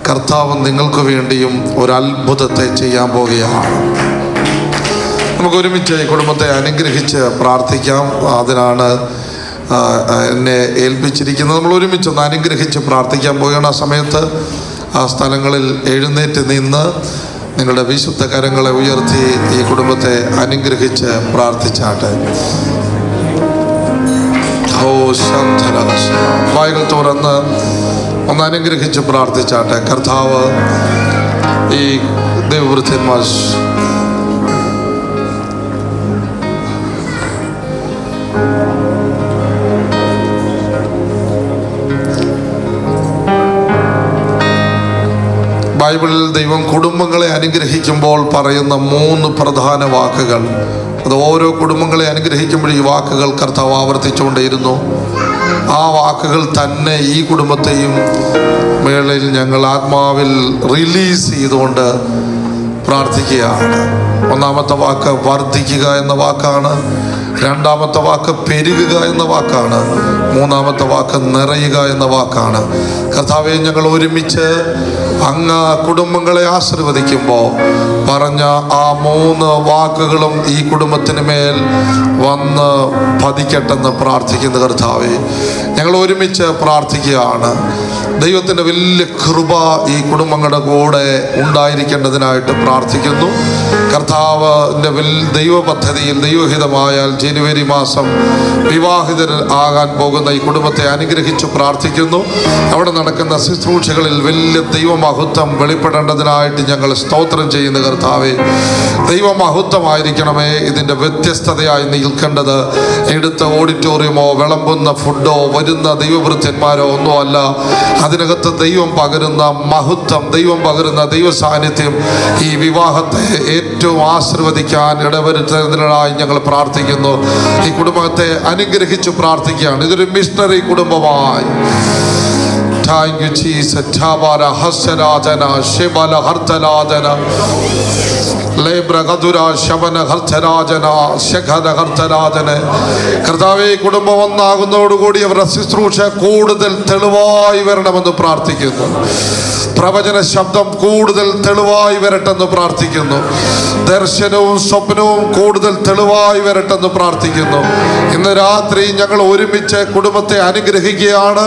Speaker 10: കർത്താവ് നിങ്ങൾക്ക് വേണ്ടിയും ഒരു അത്ഭുതത്തെ ചെയ്യാൻ പോവുകയാണ്. നമുക്ക് ഒരുമിച്ച് ഈ കുടുംബത്തെ അനുഗ്രഹിച്ച് പ്രാർത്ഥിക്കാം. അതിനാണ് എന്നെ ഏൽപ്പിച്ചിരിക്കുന്നത്. നമ്മൾ ഒരുമിച്ചൊന്ന് അനുഗ്രഹിച്ച് പ്രാർത്ഥിക്കാൻ പോവുകയാണ്. ആ സമയത്ത് ആ സ്ഥലങ്ങളിൽ എഴുന്നേറ്റ് നിന്ന് നിങ്ങളുടെ വിശുദ്ധ കരങ്ങളെ ഉയർത്തി ഈ കുടുംബത്തെ അനുഗ്രഹിച്ച് പ്രാർത്ഥിച്ചാട്ടെ. വായുകൾ തുറന്ന് ഒന്ന് അനുഗ്രഹിച്ച് പ്രാർത്ഥിച്ചാട്ടെ. കർത്താവ് ഈ ദൈവവൃദ്ധന്മാർ ബൈബിളിൽ ദൈവം കുടുംബങ്ങളെ അനുഗ്രഹിക്കുമ്പോൾ പറയുന്ന 3 പ്രധാന വാക്കുകൾ. അത് ഓരോ കുടുംബങ്ങളെ അനുഗ്രഹിക്കുമ്പോൾ ഈ വാക്കുകൾ കർത്താവ് ആവർത്തിച്ചുകൊണ്ടേയിരുന്നു. ആ വാക്കുകൾ തന്നെ ഈ കുടുംബത്തെയും മേളിൽ ഞങ്ങൾ ആത്മാവിൽ റിലീസ് ചെയ്തുകൊണ്ട് പ്രാർത്ഥിക്കുകയാണ്. ഒന്നാമത്തെ വാക്ക് വർദ്ധിക്കുക എന്ന വാക്കാണ്. രണ്ടാമത്തെ വാക്ക് പെരുകുക എന്ന വാക്കാണ്. മൂന്നാമത്തെ വാക്ക് നിറയുക എന്ന വാക്കാണ്. കർത്താവെ, ഞങ്ങൾ ഒരുമിച്ച് അങ്ങ് കുടുംബങ്ങളെ ആശീർവദിക്കുമ്പോൾ പറഞ്ഞ ആ 3 വാക്കുകളും ഈ കുടുംബത്തിന് മേൽ വന്ന് പതിക്കട്ടെന്ന് പ്രാർത്ഥിക്കുന്ന കർത്താവെ, ഞങ്ങൾ ഒരുമിച്ച് പ്രാർത്ഥിക്കുകയാണ്. ദൈവത്തിൻ്റെ വലിയ കൃപ ഈ കുടുംബങ്ങളുടെ കൂടെ ഉണ്ടായിരിക്കേണ്ടതിനായിട്ട് പ്രാർത്ഥിക്കുന്നു. കർത്താവിൻ്റെ ദൈവ പദ്ധതിയിൽ ദൈവഹിതമായാൽ ജനുവരി മാസം വിവാഹിതർ ആകാൻ പോകുന്ന ഈ കുടുംബത്തെ അനുഗ്രഹിച്ചു പ്രാർത്ഥിക്കുന്നു. അവിടെ നടക്കുന്ന ശുശ്രൂഷകളിൽ വലിയ ദൈവമഹത്വം വെളിപ്പെടേണ്ടതിനായിട്ട് ഞങ്ങൾ സ്തോത്രം ചെയ്യുന്ന കർത്താവേ, ദൈവമഹത്വമായിരിക്കണമേ ഇതിൻ്റെ വ്യത്യസ്തതയായി നിൽക്കേണ്ടത്. എടുത്ത ഓഡിറ്റോറിയമോ വിളമ്പുന്ന ഫുഡോ വരുന്ന ദൈവവൃദ്ധന്മാരോ ഒന്നുമല്ല. അതിനകത്ത് ദൈവം പകരുന്ന മഹത്വം, ദൈവം പകരുന്ന ദൈവ സാന്നിധ്യം ഈ വിവാഹത്തെ ഏറ്റവും ആശീർവദിക്കാൻ ഇടവരുത്തുന്നതിനായി ഞങ്ങൾ പ്രാർത്ഥിക്കുന്നു. ഈ കുടുംബത്തെ അനുഗ്രഹിച്ചു പ്രാർത്ഥിക്കുകയാണ്. ഇതൊരു മിഷണറി കുടുംബമായി. Thank you, Jesus. Tabara Hasaradana, Shibala Hartaladana, Lebra Gadura, Shabana Hartaradana, Shekhada Hartaladana. കർത്താവേ, കുടുംബം ഒന്നാകുന്നതോടുകൂടി അവരുടെ ശുശ്രൂഷ കൂടുതൽ തെളിവായി വരണമെന്ന് പ്രാർത്ഥിക്കുന്നു. പ്രവചന ശബ്ദം കൂടുതൽ തെളിവായി വരട്ടെന്ന് പ്രാർത്ഥിക്കുന്നു. ദർശനവും സ്വപ്നവും കൂടുതൽ തെളിവായി വരട്ടെന്ന് പ്രാർത്ഥിക്കുന്നു. ഇന്ന് രാത്രി ഞങ്ങൾ ഒരുമിച്ച് കുടുംബത്തെ അനുഗ്രഹിക്കുകയാണ്.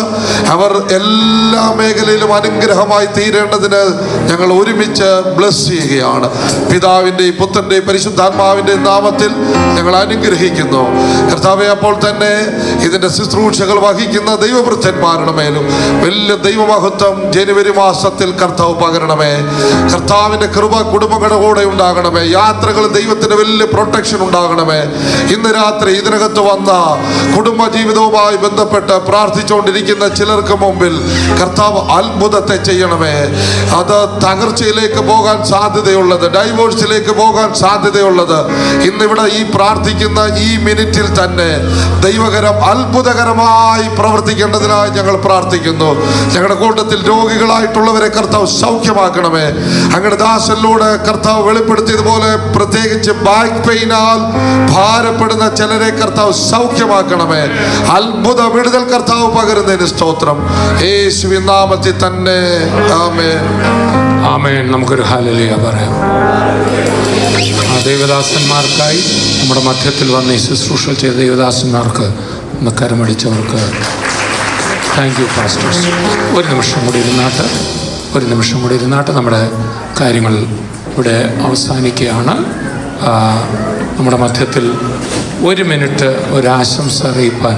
Speaker 10: അവർ എല്ലാ മേഖലയിലും അനുഗ്രഹമായി തീരേണ്ടതിന് ഞങ്ങൾ ഒരുമിച്ച് ബ്ലസ് ചെയ്യുകയാണ്. പിതാവിൻ്റെയും പുത്രൻ്റെയും പരിശുദ്ധാത്മാവിൻ്റെയും നാമത്തിൽ ഞങ്ങൾ അനുഗ്രഹിക്കുന്നു. കർത്താവേ, അപ്പോൾ തന്നെ ഇതിൻ്റെ ശുശ്രൂഷകൾ വഹിക്കുന്ന ദൈവവൃദ്ധന്മാരുടെ മേലും വലിയ ദൈവമഹത്വം ജനുവരി മാസത്തിൽ കർത്താവ് പകരണമേ. കർത്താവിൻ്റെ കൃപ കുടുംബങ്ങളുടെ കൂടെ ഉണ്ടാകണമേ. യാത്രകൾ ദൈവത്തിൻ്റെ വലിയ പ്രൊട്ടക്ഷൻ ഉണ്ടാകണമേ. ഇന്ന് രാത്രി ഇതിനകത്ത് വന്ന കുടുംബജീവിതവുമായി ബന്ധപ്പെട്ട് പ്രാർത്ഥിച്ചുകൊണ്ടിരിക്കുന്ന ചിലർക്ക് മുമ്പിൽ കർത്താവ് അത്ഭുതത്തെ ചെയ്യണമേ. അത് തകർച്ചയിലേക്ക് പോകാൻ സാധ്യതയുള്ളത്, ഡൈവോഴ്സിലേക്ക് പോകാൻ സാധ്യതയുള്ളത് ഇന്നിവിടെ ഈ പ്രാർത്ഥിക്കുന്ന ഈ മിനിറ്റിൽ തന്നെ ദൈവകരം അത്ഭുതകരമായി പ്രവർത്തിക്കേണ്ടതിനായി ഞങ്ങൾ പ്രാർത്ഥിക്കുന്നു. ഞങ്ങളുടെ കൂട്ടത്തിൽ രോഗികളായിട്ടുള്ളവരെ കർത്താവ് സൗഖ്യമാക്കണമേ. അങ്ങയുടെ ദാസനിലൂടെ കർത്താവ് വെളിപ്പെടുത്തിയതുപോലെ പ്രത്യേകിച്ച് ബാക്ക് പെയിനാൽ ഭാരപ്പെടുന്ന ചിലരെ കർത്താവ് സൗഖ്യമാക്കണമേ. അത്ഭുത വിടുതൽ കർത്താവ് പകരുന്നതിന് സ്തോത്രം. യേശുവിൻ നാമത്തിൽ തന്നെ ആമേൻ.
Speaker 5: ആമേൻ. നമുക്കൊരു ഹല്ലേലൂയ പറയാം. ദേവദാസന്മാർക്കായി നമ്മുടെ മധ്യത്തിൽ വന്ന് ഈ ശുശ്രൂഷ ചെയ്ത ദേവദാസന്മാർക്ക് ഒന്ന് കരമടിച്ചവർക്ക് താങ്ക് യു പാസ്റ്റേഴ്സ്. ഒരു നിമിഷം കൂടി ഇരുന്നാട്ട് നമ്മുടെ കാര്യങ്ങൾ ഇവിടെ അവസാനിക്കുകയാണ്. നമ്മുടെ മധ്യത്തിൽ 1 മിനിറ്റ് ഒരു ആശംസ അറിയിപ്പാൻ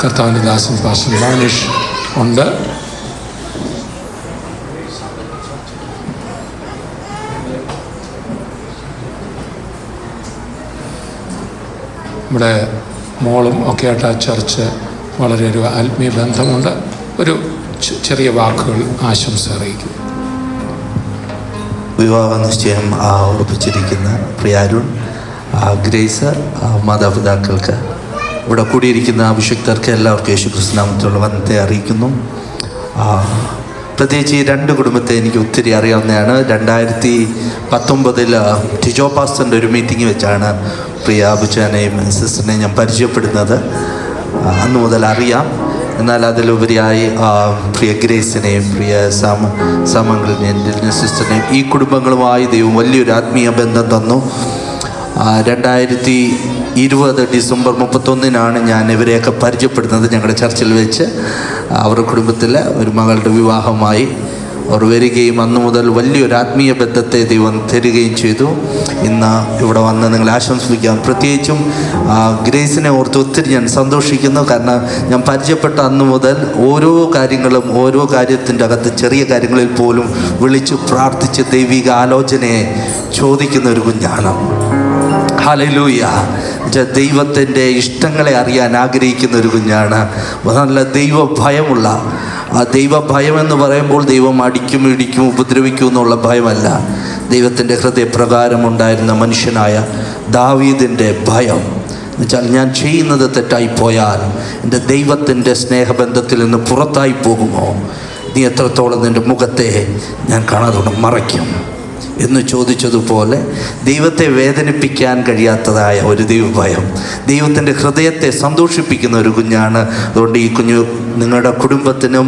Speaker 5: കർത്താവിൻ്റെ ദാസൻ പാസ്റ്റർ മാനിഷ് ഉണ്ട്. നമ്മുടെ മോളും ഒക്കെ ആയിട്ട് ആ ചർച്ച് വളരെ ഒരു ആത്മീയ ബന്ധമുണ്ട്. ഒരു ചെറിയ വാക്കുകൾ ആശംസ അറിയിക്കും.
Speaker 11: വിവാഹ നിശ്ചയം ഉറപ്പിച്ചിരിക്കുന്ന പ്രിയ അരുൺ, ഗ്രേസ്, മാതാപിതാക്കൾക്ക്
Speaker 8: ഇവിടെ കൂടിയിരിക്കുന്ന അഭിഷിക്തർക്ക് എല്ലാവർക്കും യേശുക്രിസ്തു നാമത്തിലുള്ള വന്ദനത്തെ അറിയിക്കുന്നു. പ്രത്യേകിച്ച് ഈ രണ്ട് കുടുംബത്തെ എനിക്ക് ഒത്തിരി അറിയാവുന്നതാണ്. 2019 ടിജോ പാസ്റ്ററിൻ്റെ ഒരു മീറ്റിംഗ് വെച്ചാണ് പ്രിയ അബുജാനെയും സിസ്റ്ററിനെയും ഞാൻ പരിചയപ്പെടുന്നത്. അന്ന് മുതൽ അറിയാം. എന്നാൽ അതിലുപരിയായി പ്രിയ ഗ്രേസിനെയും പ്രിയ സാമംഗലിനെയും സിസ്റ്ററിനെയും ഈ കുടുംബങ്ങളുമായി ദൈവം വലിയൊരു ആത്മീയ ബന്ധം തന്നു. 2020 ഡിസംബർ 31 ഞാൻ ഇവരെയൊക്കെ പരിചയപ്പെടുന്നത് ഞങ്ങളുടെ ചർച്ചിൽ വെച്ച്. അവരുടെ കുടുംബത്തിലെ ഒരു മകളുടെ വിവാഹമായി അവർ വരികയും അന്നു മുതൽ വലിയൊരു ആത്മീയ ബന്ധത്തെ ദൈവം തരികയും ചെയ്തു. ഇന്ന് ഇവിടെ വന്ന് നിങ്ങളെ ആശംസിക്കാം. പ്രത്യേകിച്ചും ഗ്രേസിനെ ഓർത്ത് ഒത്തിരി ഞാൻ സന്തോഷിക്കുന്നു. കാരണം ഞാൻ പരിചയപ്പെട്ട അന്നു മുതൽ ഓരോ കാര്യത്തിൻ്റെ അകത്ത് ചെറിയ കാര്യങ്ങളിൽ പോലും വിളിച്ചു പ്രാർത്ഥിച്ച് ദൈവിക ആലോചനയെ ചോദിക്കുന്ന ഒരു കുഞ്ഞാണ്. ഹല്ലേലൂയ. ദൈവത്തിൻ്റെ ഇഷ്ടങ്ങളെ അറിയാൻ ആഗ്രഹിക്കുന്ന ഒരു കുഞ്ഞാണ്. നല്ല ദൈവഭയമുള്ള ദൈവഭയം എന്ന് പറയുമ്പോൾ ദൈവം അടിക്കും ഇടിക്കും ഉപദ്രവിക്കും എന്നുള്ള ഭയമല്ല. ദൈവത്തിൻ്റെ ഹൃദയപ്രകാരമുണ്ടായിരുന്ന മനുഷ്യനായ ദാവീദിൻ്റെ ഭയം എന്നുവെച്ചാൽ ഞാൻ ചെയ്യുന്നത് തെറ്റായിപ്പോയാൽ എൻ്റെ ദൈവത്തിൻ്റെ സ്നേഹബന്ധത്തിൽ നിന്ന് പുറത്തായി പോകുമോ, നീ എത്രത്തോളം നിൻ്റെ മുഖത്തെ ഞാൻ കാണാതെ മറയ്ക്കും എന്ന് ചോദിച്ചതുപോലെ ദൈവത്തെ വേദനിപ്പിക്കാൻ കഴിയാത്തതായ ഒരു ദൈവഭയം ദൈവത്തിൻ്റെ ഹൃദയത്തെ സന്തോഷിപ്പിക്കുന്ന ഒരു കുഞ്ഞാണ്. അതുകൊണ്ട് ഈ കുഞ്ഞു നിങ്ങളുടെ കുടുംബത്തിനും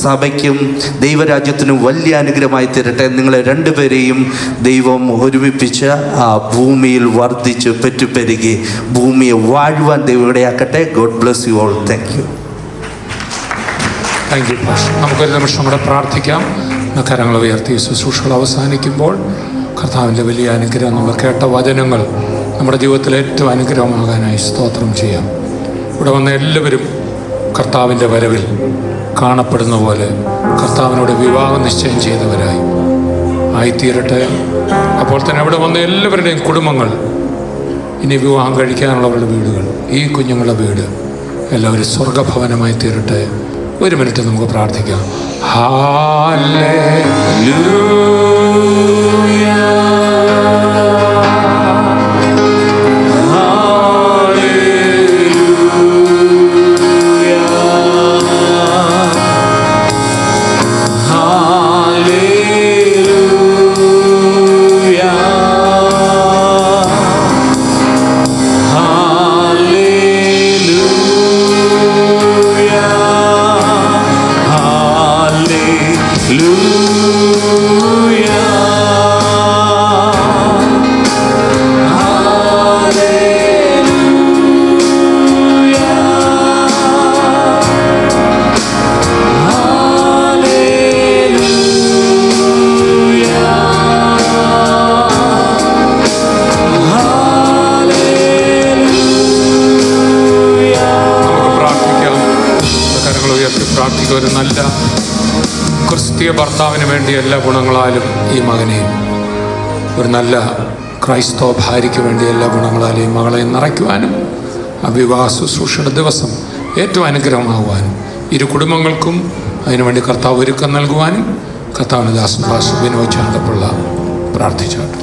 Speaker 8: സഭയ്ക്കും ദൈവരാജ്യത്തിനും വലിയ അനുഗ്രഹമായി തീരട്ടെ. നിങ്ങളെ രണ്ടുപേരെയും ദൈവം ഒരുമിപ്പിച്ച് ആ ഭൂമിയിൽ വർദ്ധിച്ച് പെറ്റുപെരുകി ഭൂമിയെ വാഴുവാൻ ദൈവം ഇടയാക്കട്ടെ. God bless you all. Thank you.
Speaker 5: നമുക്കൊരു നിമിഷം കൂടെ പ്രാർത്ഥിക്കാം. കരങ്ങൾ ഉയർത്തി ശുശ്രൂഷകൾ അവസാനിക്കുമ്പോൾ കർത്താവിൻ്റെ വലിയ അനുഗ്രഹം, നമ്മൾ കേട്ട വചനങ്ങൾ നമ്മുടെ ജീവിതത്തിൽ ഏറ്റവും അനുഗ്രഹമാകാനായി സ്തോത്രം ചെയ്യാം. ഇവിടെ വന്ന എല്ലാവരും കർത്താവിൻ്റെ വരവിൽ കാണപ്പെടുന്ന പോലെ കർത്താവിനോട് വിവാഹം നിശ്ചയം ചെയ്തവരായി ആയിത്തീരട്ടെ. അപ്പോൾ തന്നെ ഇവിടെ വന്ന എല്ലാവരുടെയും കുടുംബങ്ങൾ, ഇനി വിവാഹം കഴിക്കാനുള്ളവരുടെ വീടുകൾ, ഈ കുഞ്ഞുങ്ങളുടെ വീട് എല്ലാവരും സ്വർഗഭവനമായി തീരട്ടെ. ഒരു മിനിറ്റ് നമുക്ക് പ്രാർത്ഥിക്കാം. ഒരു നല്ല ക്രിസ്തീയ ഭർത്താവിന് വേണ്ടി എല്ലാ ഗുണങ്ങളാലും ഈ മകനെയും, ഒരു നല്ല ക്രൈസ്തവ ഭാര്യയ്ക്ക് വേണ്ടി എല്ലാ ഗുണങ്ങളാലും ഈ മകളെ നിറയ്ക്കുവാനും ആ വിവാഹ ശുശ്രൂഷയുടെ ദിവസം ഏറ്റവും അനുഗ്രഹമാകുവാനും ഇരു കുടുംബങ്ങൾക്കും അതിനുവേണ്ടി കർത്താവ് ഒരുക്കം നൽകുവാനും കർത്താവിൻ്റെ ദാസൻ പാസ്റ്റർ ബിനോയ് ചാണ്ടപ്പിള്ള പ്രാർത്ഥിച്ചാണ്.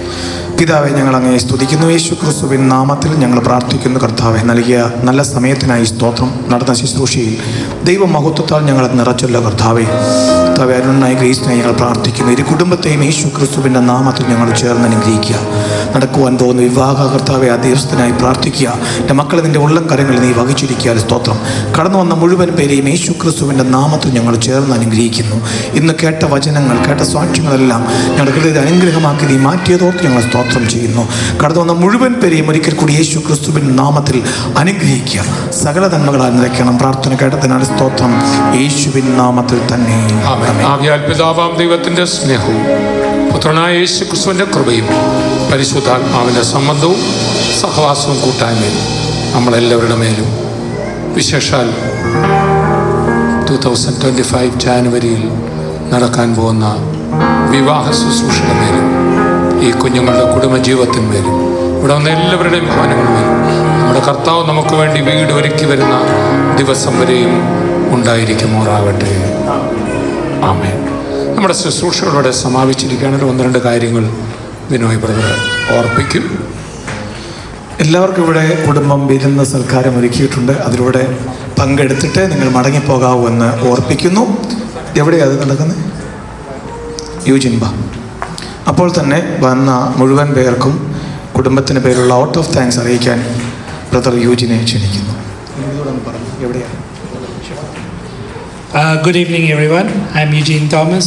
Speaker 2: പിതാവെ, ഞങ്ങൾ അങ്ങയെ സ്തുതിക്കുന്നു. യേശു ക്രിസ്തുവിൻ നാമത്തിൽ ഞങ്ങൾ പ്രാർത്ഥിക്കുന്നു. കർത്താവെ, നൽകിയ നല്ല സമയത്തിനായി സ്തോത്രം. നടന്ന ശുശ്രൂഷയിൽ ദൈവമഹത്വത്താൽ ഞങ്ങളെ നിറച്ചല്ലോ കർത്താവെ. കർത്താവെ, അരുണനായി ഗ്രേസിനായി ഞങ്ങൾ പ്രാർത്ഥിക്കുന്നു. ഇരു കുടുംബത്തെയും യേശു ക്രിസ്തുവിൻ്റെ നാമത്തിൽ ഞങ്ങൾ ചേർന്ന് അനുഗ്രഹിക്കുക. നടക്കുവാൻ പോകുന്ന വിവാഹ കർത്താവെ ആ ദിവസത്തിനായി പ്രാർത്ഥിക്കുക. എൻ്റെ മക്കളെ നിൻ്റെ ഉള്ളം കരങ്ങളിൽ നീ വഹിച്ചിരിക്കുക. സ്തോത്രം. കടന്നു വന്ന മുഴുവൻ പേരെയും യേശു ക്രിസ്തുവിൻ്റെ നാമത്തിൽ ഞങ്ങൾ ചേർന്ന് അനുഗ്രഹിക്കുന്നു. ഇന്ന് കേട്ട വചനങ്ങൾ, കേട്ട സാക്ഷ്യങ്ങളെല്ലാം ഞങ്ങളുടെ ഹൃദയത്തെ അനുഗ്രഹമാക്കി നീ മാറ്റിയതോർത്ത് ഞങ്ങൾ സ്തോത്രം ചെയ്യുന്നു. കടന്നു വന്ന മുഴുവൻ പേരെയും ഒരിക്കൽ കൂടി യേശു ക്രിസ്തുവിൻ്റെ നാമത്തിൽ അനുഗ്രഹിക്കുക. സകല നന്മകളാൽ നിറയ്ക്കണം. പ്രാർത്ഥന കേട്ടതിനാൽ സ്തോത്രം. യേശുവിൻ നാമത്തിൽ തന്നെ.
Speaker 5: ആകയാൽ പിതാവാം ദൈവത്തിൻ്റെ സ്നേഹവും പുത്രനായ യേശു ക്രിസ്തുവിൻ്റെ കൃപയും പരിശുദ്ധാത്മാവിൻ്റെ സംബന്ധവും സഹവാസവും കൂട്ടായ്മയും നമ്മളെല്ലാവരുടെ മേലും, വിശേഷാൽ 2025 ജാനുവരിയിൽ നടക്കാൻ പോകുന്ന വിവാഹ ശുശ്രൂഷയുടെ മേലും, ഈ കുഞ്ഞുങ്ങളുടെ കുടുംബജീവിതത്തിന്മേലും, ഇവിടെ വന്ന എല്ലാവരുടെയും ഭവനങ്ങളുമേലും നമ്മുടെ കർത്താവ് നമുക്ക് വേണ്ടി വീട് ഒരുക്കി വരുന്ന ദിവസം വരെയും ഉണ്ടായിരിക്കുമാറാകട്ടെ. ആമേൻ. നമ്മുടെ ശുശ്രൂഷകളോടെ സമാപിച്ചിരിക്കുകയാണെങ്കിൽ 1-2 കാര്യങ്ങൾ ബിനോയ് ബ്രദർ ഓർപ്പിക്കും.
Speaker 2: എല്ലാവർക്കും ഇവിടെ കുടുംബം വിരുന്ന് സൽക്കാരം ഒരുക്കിയിട്ടുണ്ട്. അതിലൂടെ പങ്കെടുത്തിട്ട് നിങ്ങൾ മടങ്ങിപ്പോകാവൂ എന്ന് ഓർപ്പിക്കുന്നു. എവിടെയാണ് അത് നടക്കുന്നത്? യൂജിൻബ. അപ്പോൾ തന്നെ വന്ന മുഴുവൻ പേർക്കും കുടുംബത്തിന് പേരുള്ള ഔട്ട് ഓഫ് താങ്ക്സ് അറിയിക്കാൻ ബ്രദർ യൂജിനെ ക്ഷണിക്കുന്നു. എവിടെയാണ്?
Speaker 11: Good evening, everyone. I'm Eugene Thomas.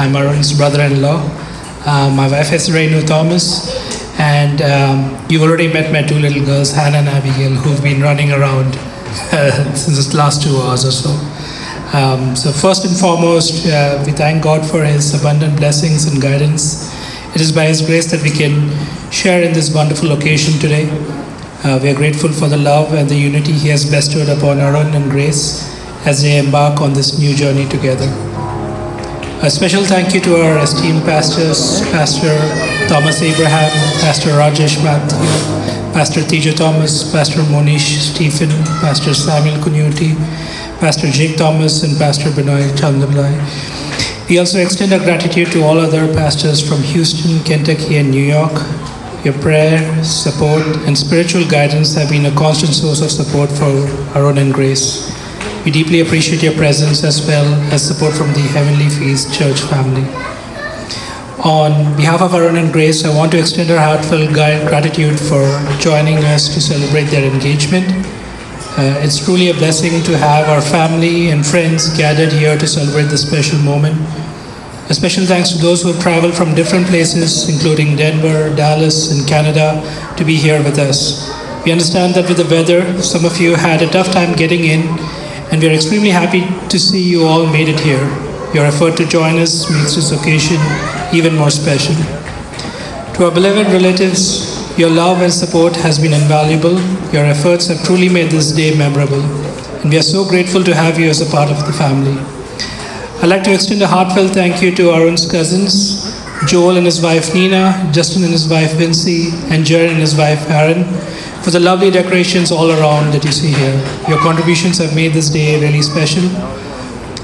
Speaker 11: I'm Arun's brother-in-law. My wife is Renu Thomas. And you've already met my two little girls, Hannah and Abigail, who've been running around since the last 2 hours or so. So first and foremost, we thank God for His abundant blessings and guidance. It is by His grace that we can share in this wonderful occasion today. We are grateful for the love and the unity He has bestowed upon Arun and Grace as they embark on this new journey together. A special thank you to our esteemed pastors, Pastor Thomas Abraham, Pastor Rajesh Matthew, Pastor Teja Thomas, Pastor Monish Stephen, Pastor Samuel Kunyuti, Pastor Jake Thomas, and Pastor Binoy Chandamlai. We also extend our gratitude to all other pastors from Houston, Kentucky, and New York. Your prayer, support, and spiritual guidance have been a constant source of support for Arun and Grace. We deeply appreciate your presence as well as support from the Heavenly Feast Church family. On behalf of Arun and Grace, I want to extend our heartfelt gratitude for joining us to celebrate their engagement. It's truly a blessing to have our family and friends gathered here to celebrate this special moment. A special thanks to those who have traveled from different places, including Denver, Dallas, and Canada, to be here with us. We understand that with the weather, some of you had a tough time getting in, and we are extremely happy to see you all made it here. Your effort to join us makes this occasion even more special. To our beloved relatives, your love and support has been invaluable. Your efforts have truly made this day memorable, and we are so grateful to have you as a part of the family. I'd like to extend a heartfelt thank you to Arun's cousins, Joel and his wife Nina, Justin and his wife Vincy, and Jared and his wife Aaron, for the lovely decorations all around that you see here. Your contributions have made this day really special.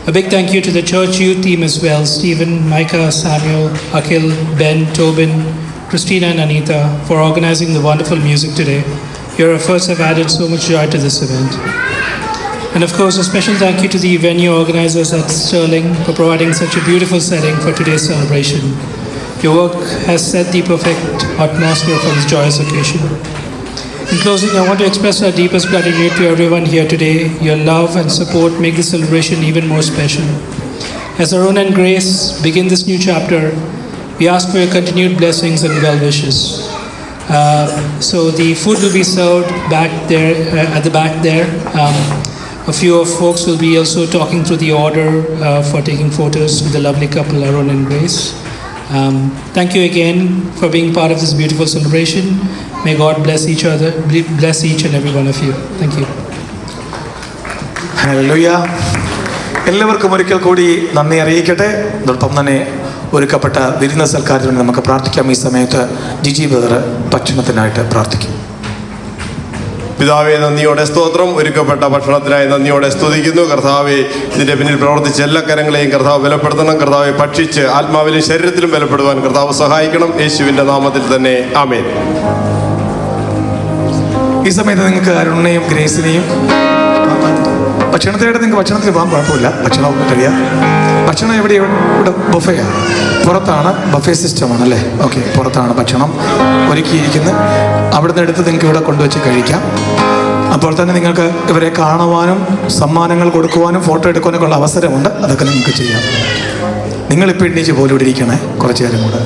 Speaker 11: A big thank you to the church youth team as well, Stephen, Micah, Samuel, Akhil, Ben, Tobin, Christina and Anita, for organizing the wonderful music today. Your efforts have added so much joy to this event. And of course, a special thank you to the venue organizers at Sterling for providing such a beautiful setting for today's celebration. Your work has set the perfect atmosphere for this joyous occasion. In closing, I want to express our deepest gratitude to everyone here today. Your love and support make this celebration even more special. As Arun and Grace begin this new chapter, we ask for your continued blessings and well wishes. So the food will be served back there, at the back there. A few of folks will be also talking through the order for taking photos with the lovely couple Arun and Grace. Thank you again for being part of this beautiful celebration. May God bless each and every one of you. Thank you.
Speaker 2: Hallelujah. എല്ലാവർക്കും ഒരിക്കൽ കൂടി നന്ദി അറിയിക്കട്ടെ. അതോടൊപ്പം തന്നെ ഒരുക്കപ്പെട്ട വിരുന്ന സൽക്കാരത്തിന് വേണ്ടി നമുക്ക് പ്രാർത്ഥിക്കാം. ഈ സമയത്ത് ജിജി ബ്രദർ ഭക്ഷണത്തിനായിട്ട് പ്രാർത്ഥിക്കും.
Speaker 7: പിതാവേ, നന്ദിയോടെ സ്തോത്രം. ഒരുക്കപ്പെട്ട ഭക്ഷണത്തിനായി നന്ദിയോടെ സ്തുതിക്കുന്നു. കർത്താവെ, ഇതിൻ്റെ പിന്നിൽ പ്രവർത്തിച്ച എല്ലാ കരങ്ങളെയും കർത്താവ് ബലപ്പെടുത്തണം. കർത്താവെ, ഭക്ഷിച്ച് ആത്മാവിലും ശരീരത്തിലും ബലപ്പെടുവാൻ കർത്താവ് സഹായിക്കണം. യേശുവിൻ്റെ നാമത്തിൽ തന്നെ ആമേൻ.
Speaker 2: ഈ സമയത്ത് നിങ്ങൾക്ക് അരുണിനെയും ഗ്രേസിനെയും ഭക്ഷണത്തിനായിട്ട് നിങ്ങൾക്ക് ഭക്ഷണത്തിന് പോകാൻ കുഴപ്പമില്ല. ഭക്ഷണം കഴിയാം. ഭക്ഷണം ഇവിടെ ബൊഫയാണ്. പുറത്താണ് ബൊഫേ സിസ്റ്റമാണ് അല്ലേ? ഓക്കെ, പുറത്താണ് ഭക്ഷണം ഒരുക്കിയിരിക്കുന്നത്. അവിടുന്ന് എടുത്ത് നിങ്ങൾക്ക് ഇവിടെ കൊണ്ടുവച്ച് കഴിക്കാം. അപ്പോൾ തന്നെ നിങ്ങൾക്ക് ഇവരെ കാണുവാനും സമ്മാനങ്ങൾ കൊടുക്കുവാനും ഫോട്ടോ എടുക്കാനൊക്കെ ഉള്ള അവസരമുണ്ട്. അതൊക്കെ നിങ്ങൾക്ക് ചെയ്യാം. നിങ്ങളിപ്പോൾ എണ്ണീച്ച് പോലും ഇവിടെ ഇരിക്കണേ കുറച്ച് നേരം കൂടെ.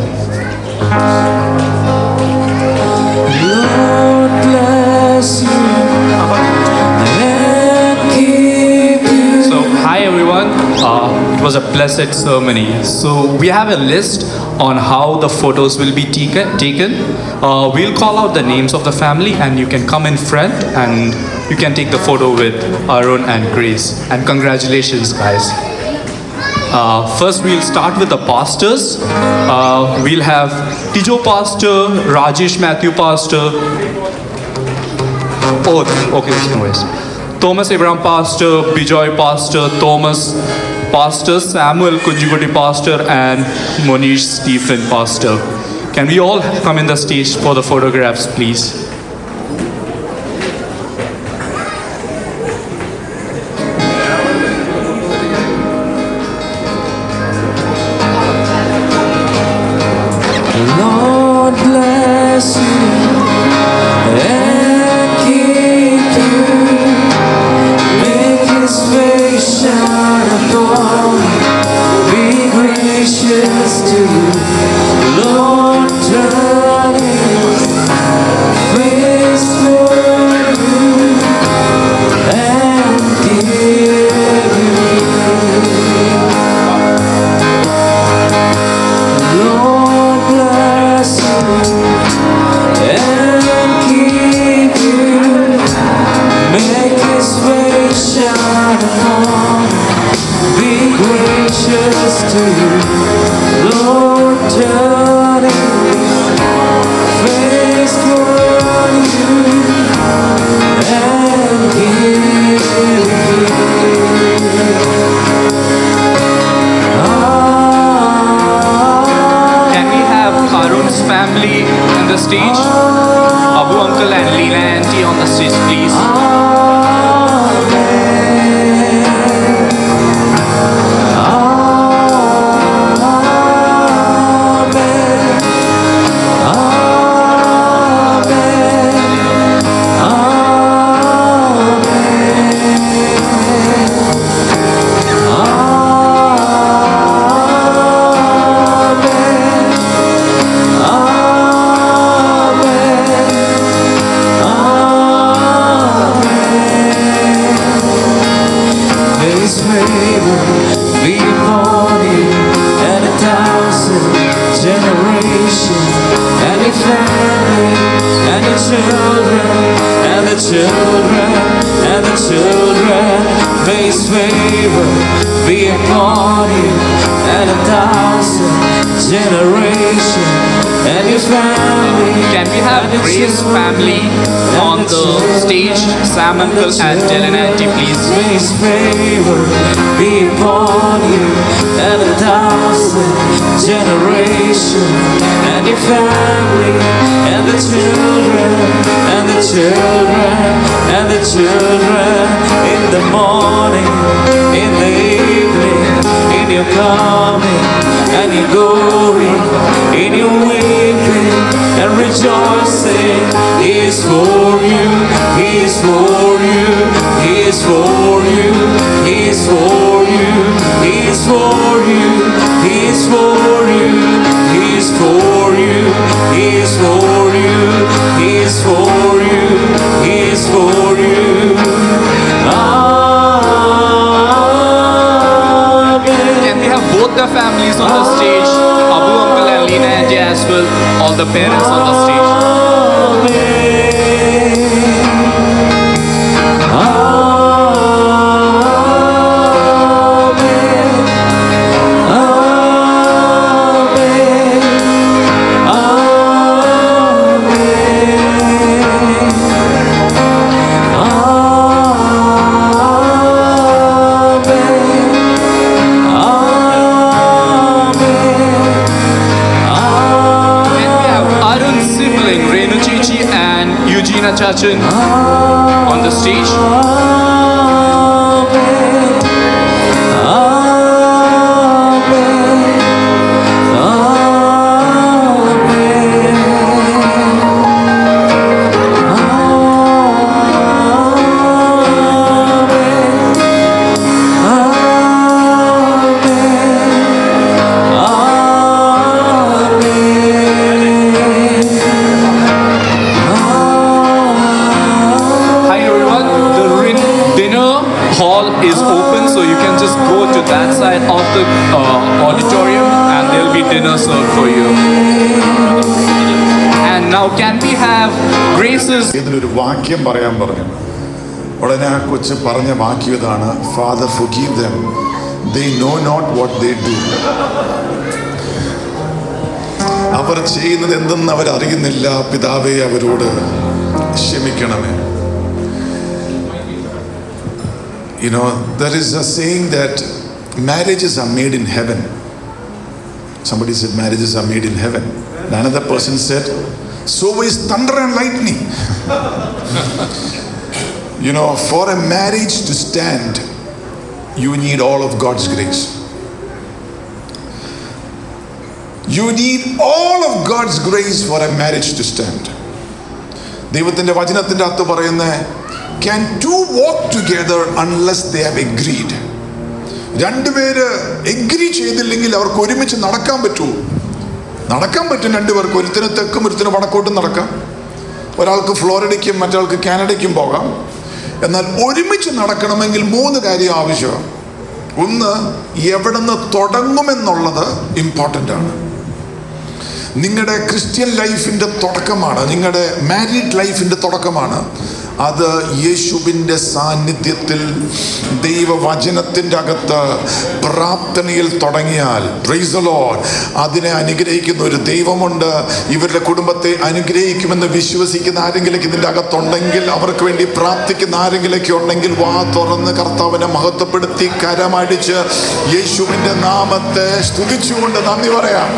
Speaker 3: So, hi everyone. It was a blessed ceremony. So, we have a list on how the photos will be taken. We'll call out the names of the family, and you can come in front and you can take the photo with Arun and Grace. And congratulations, guys. First, we'll start with the pastors. We'll have Tijo Pastor, Rajesh Matthew Pastor. Oh, okay, anyways. Thomas Abraham Pastor, Bijoy Pastor, Thomas Pastor, Samuel Kunjiguti Pastor, and Monish Stephen Pastor. Can we all come in the stage for the photographs, please?
Speaker 12: bless you and keep you. Make His face shine upon you. Be gracious to you. Lord, turn His face toward you and give you. Lord, bless you and keep you. Make His face shine upon you. Be gracious to you. Lord, turn His face toward you and give you.
Speaker 3: Can we have Harun's family on the stage? Abu uncle and Leela auntie on the stage, please.
Speaker 12: His favor be upon you and 1,000 generations, and your family, and your children, and the children, and the children. May His favor be upon you and 1,000 generations, and your family.
Speaker 3: Can we have
Speaker 12: and your
Speaker 3: Grace
Speaker 12: children,
Speaker 3: family on
Speaker 12: and
Speaker 3: the stage? Sam uncle and Dylan auntie, please.
Speaker 12: May His favor be upon you and 1,000 generations, and your family, and the children, and the children, and the children. In the morning, in the evening, in your coming and your going, in your weeping and rejoicing. He is for you, He is for you, He is for you, He is for you, He is for you, He is for you, He is for you, He is for you, He is for you, He is for you.
Speaker 3: Can we have both the families on the stage? Abu uncle and Leela auntie as well. All the parents on the stage. Eugenia Chachin on the stage. Is open, so you can just go to that side of the auditorium and there'll be dinner served for you. And now can we have Grace's
Speaker 4: ഇതിലൊരു വാക്യം പറയാൻ പറഞ്ഞു. ഉടനെ ആ കൊച്ചു പറഞ്ഞ വാക്യം ഇതാണ്: Father, forgive them, they know not what they do. അവർ ചെയ്യുന്നത് എന്തെന്ന് അവർ അറിയുന്നില്ല. പിതാവേ, അവരോട് ക്ഷമിക്കണമേ. You know, there is a saying that marriages are made in heaven. Somebody said marriages are made in heaven. Another person said, so is thunder and lightning. You know, for a marriage to stand, you need all of God's grace. You need all of God's grace for a marriage to stand. ദൈവത്തിൻ്റെ വചനത്തിൻ്റെ അകത്ത് പറയുന്ന can two walk together unless they have agreed. രണ്ടുപേര് എഗ്രി ചെയ്തില്ലെങ്കിൽ അവർക്ക് ഒരുമിച്ച് നടക്കാൻ പറ്റുമോ? നടക്കാൻ പറ്റും രണ്ടുപേർക്ക്. ഒരുത്തിന് തെക്കും ഒരുത്തിന് വടക്കോട്ടും നടക്കാം. ഒരാൾക്ക് ഫ്ലോറിഡയ്ക്കും മറ്റൊരാൾക്ക് കാനഡയ്ക്കും പോകാം. എന്നാൽ ഒരുമിച്ച് നടക്കണമെങ്കിൽ 3 കാര്യം ആവശ്യമാണ്. ഒന്ന്, എവിടെ നിന്ന് തുടങ്ങുമെന്നുള്ളത് ഇമ്പോർട്ടൻ്റ് ആണ്. നിങ്ങളുടെ ക്രിസ്ത്യൻ ലൈഫിൻ്റെ തുടക്കമാണ്, നിങ്ങളുടെ മാരീഡ് ലൈഫിൻ്റെ തുടക്കമാണ്. അത് യേശുവിൻ്റെ സാന്നിധ്യത്തിൽ ദൈവവചനത്തിൻ്റെ അകത്ത് പ്രാർത്ഥനയിൽ തുടങ്ങിയാൽ, പ്രൈസ് ദി ലോർഡ്, അതിനെ അനുഗ്രഹിക്കുന്ന ഒരു ദൈവമുണ്ട്. ഇവരുടെ കുടുംബത്തെ അനുഗ്രഹിക്കുമെന്ന് വിശ്വസിക്കുന്ന ആരെങ്കിലും ഇതിൻ്റെ അകത്തുണ്ടെങ്കിൽ, അവർക്ക് വേണ്ടി പ്രാർത്ഥിക്കുന്ന ആരെങ്കിലൊക്കെ ഉണ്ടെങ്കിൽ, വാ തുറന്ന് കർത്താവിനെ മഹത്വപ്പെടുത്തി കരമടിച്ച് യേശുവിൻ്റെ നാമത്തെ സ്തുതിച്ചുകൊണ്ട് നന്ദി പറയാം.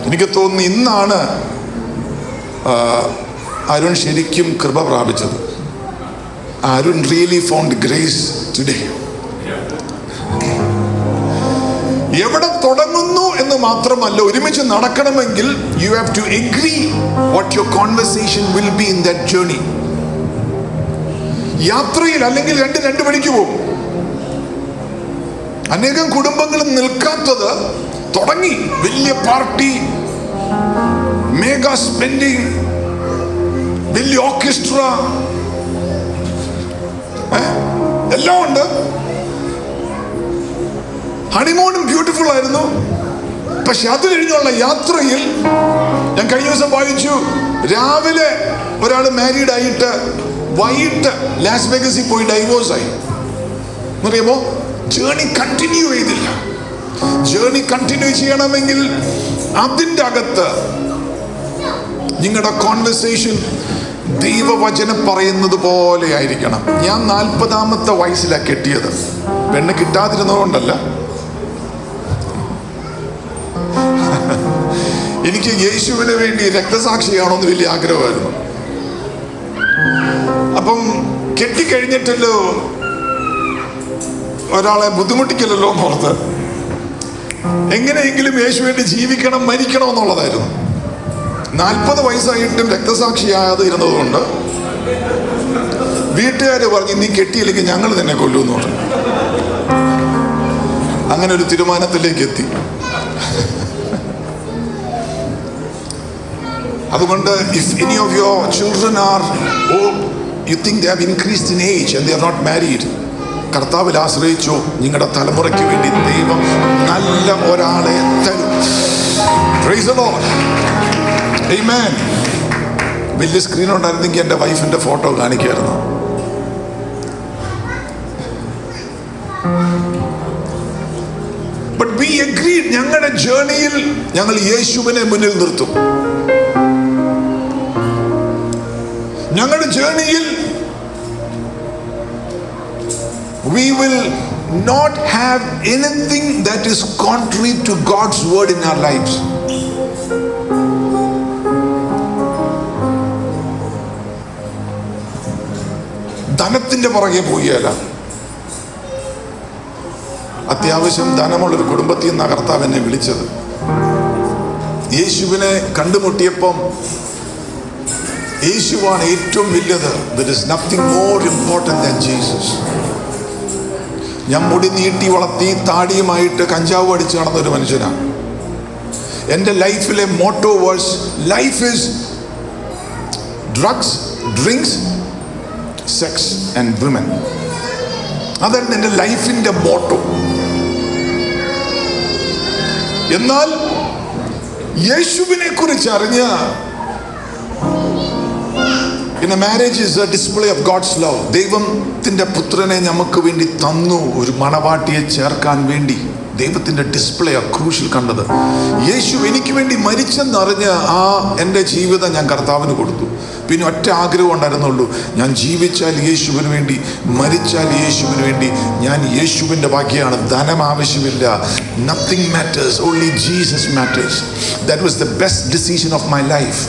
Speaker 4: എനിക്ക് തോന്നുന്നു ഇന്നാണ് അരുൺ ശരിക്കും കൃപ പ്രാപിച്ചത്. Arun really found grace today. എവിടെ തുടങ്ങുന്നു എന്ന് മാത്രമല്ല, ഒരുമിച്ച് നടക്കണമെങ്കിൽ you have to agree what your conversation will be in that journey. യാത്രയിൽ അല്ലെങ്കിൽ രണ്ട് വഴിക്ക് പോകും. അനേകം കുടുംബങ്ങളും നിൽക്കാത്തത് തുടങ്ങി വലിയ പാർട്ടി, മെഗാ സ്പെൻഡിങ്, വലിയ ഓർക്കസ്ട്ര, എല്ലാം ഉണ്ട്. ഹണിമൂണും ബ്യൂട്ടിഫുൾ ആയിരുന്നു. പക്ഷെ അത് കഴിഞ്ഞുള്ള യാത്രയിൽ ഞാൻ കഴിഞ്ഞ ദിവസം വായിച്ചു, രാവിലെ ഒരാൾ മാരീഡ് ആയിട്ട് വൈകിട്ട് ലാസ് വേഗസിൽ പോയി ഡൈവോഴ്സായി. എന്നറിയാമോ? ജേർണി കണ്ടിന്യൂ ചെയ്തില്ല. ജേർണി കണ്ടിന്യൂ ചെയ്യണമെങ്കിൽ അതിൻ്റെ അകത്ത് നിങ്ങളുടെ കോൺവെർസേഷൻ ദൈവവചനം പറയുന്നത് പോലെ ആയിരിക്കണം. ഞാൻ 40-ാമത്തെ വയസ്സിലാണ് കെട്ടിയത്. പെണ്ണ് കിട്ടാതിരുന്നതുകൊണ്ടല്ല, എനിക്ക് യേശുവിന് വേണ്ടി രക്തസാക്ഷിയാണോന്ന് വലിയ ആഗ്രഹമായിരുന്നു. അപ്പം കെട്ടിക്കഴിഞ്ഞിട്ടല്ലോ ഒരാളെ ബുദ്ധിമുട്ടിക്കലല്ലോ എന്നോർത്ത് എങ്ങനെയെങ്കിലും യേശു വേണ്ടി ജീവിക്കണം, മരിക്കണം എന്നുള്ളതായിരുന്നു. 40 വയസ്സായിട്ടും രക്തസാക്ഷിയാതെ ഇരുന്നതുകൊണ്ട് വീട്ടുകാർ പറഞ്ഞു, നീ കെട്ടിയില്ലെങ്കിൽ ഞങ്ങൾ തന്നെ കൊല്ലുമെന്ന് പറഞ്ഞു. അങ്ങനെ ഒരു തീരുമാനത്തിലേക്ക് എത്തി. അതുകൊണ്ട് if any of your children are, you think they have increased in age and they are not married, കർത്താവിൽ ആശ്രയിച്ചോ. നിങ്ങളുടെ തലമുറയ്ക്ക് വേണ്ടി ദൈവം നല്ല ഒരാളെ തരും. Praise the Lord. Amen. വലിയ സ്ക്രീൻ ഉണ്ടായിരുന്നെങ്കിൽ എൻ്റെ വൈഫിൻ്റെ ഫോട്ടോ കാണിക്കായിരുന്നു. But we agreed, ഞങ്ങളുടെ ജേർണിയിൽ ഞങ്ങൾ യേശുവിനെ മുന്നിൽ നിർത്തും. ഞങ്ങളുടെ ജേർണിയിൽ we will not have anything that is contrary to God's word in our lives. ധനത്തിന്റെ പുറകെ പോവുകയല്ല. അത്യാവശ്യം ധനമുള്ളൊരു കുടുംബത്തിൽ നിന്നാണ് കർത്താവ് എന്നെ വിളിച്ചത്. യേശുവിനെ കണ്ടുമുട്ടിയപ്പം യേശുവാണ് ഏറ്റവും വലിയത്. There is nothing more important than Jesus. ഞാൻ മുടി നീട്ടി വളർത്തി താടിയുമായിട്ട് കഞ്ചാവ് അടിച്ച് നടന്നൊരു മനുഷ്യനാണ്. എൻ്റെ ലൈഫിലെ motto was life is drugs, drinks, sex and women. അതായിരുന്നു എൻ്റെ ലൈഫിൻ്റെ മോട്ടോ. എന്നാൽ യേശുവിനെ കുറിച്ച് അറിഞ്ഞ പിന്നെ marriage is a display of God's love. ദൈവത്തിൻ്റെ പുത്രനെ നമുക്ക് വേണ്ടി തന്നു, ഒരു മണവാട്ടിയെ ചേർക്കാൻ വേണ്ടി. ദൈവത്തിൻ്റെ ഡിസ്പ്ലേ ആ ക്രൂശിൽ കണ്ടത്. യേശു എനിക്ക് വേണ്ടി മരിച്ചെന്നറിഞ്ഞ് എൻ്റെ ജീവിതം ഞാൻ കർത്താവിന് കൊടുത്തു. പിന്നെ ഒറ്റ ആഗ്രഹം ഉണ്ടായിരുന്നുള്ളൂ, ഞാൻ ജീവിച്ചാൽ യേശുവിന് വേണ്ടി, മരിച്ചാൽ യേശുവിന് വേണ്ടി. ഞാൻ യേശുവിൻ്റെ ബാക്കിയാണ്. ധനം ആവശ്യമില്ല. Nothing matters, only Jesus matters. That was the best decision of my life.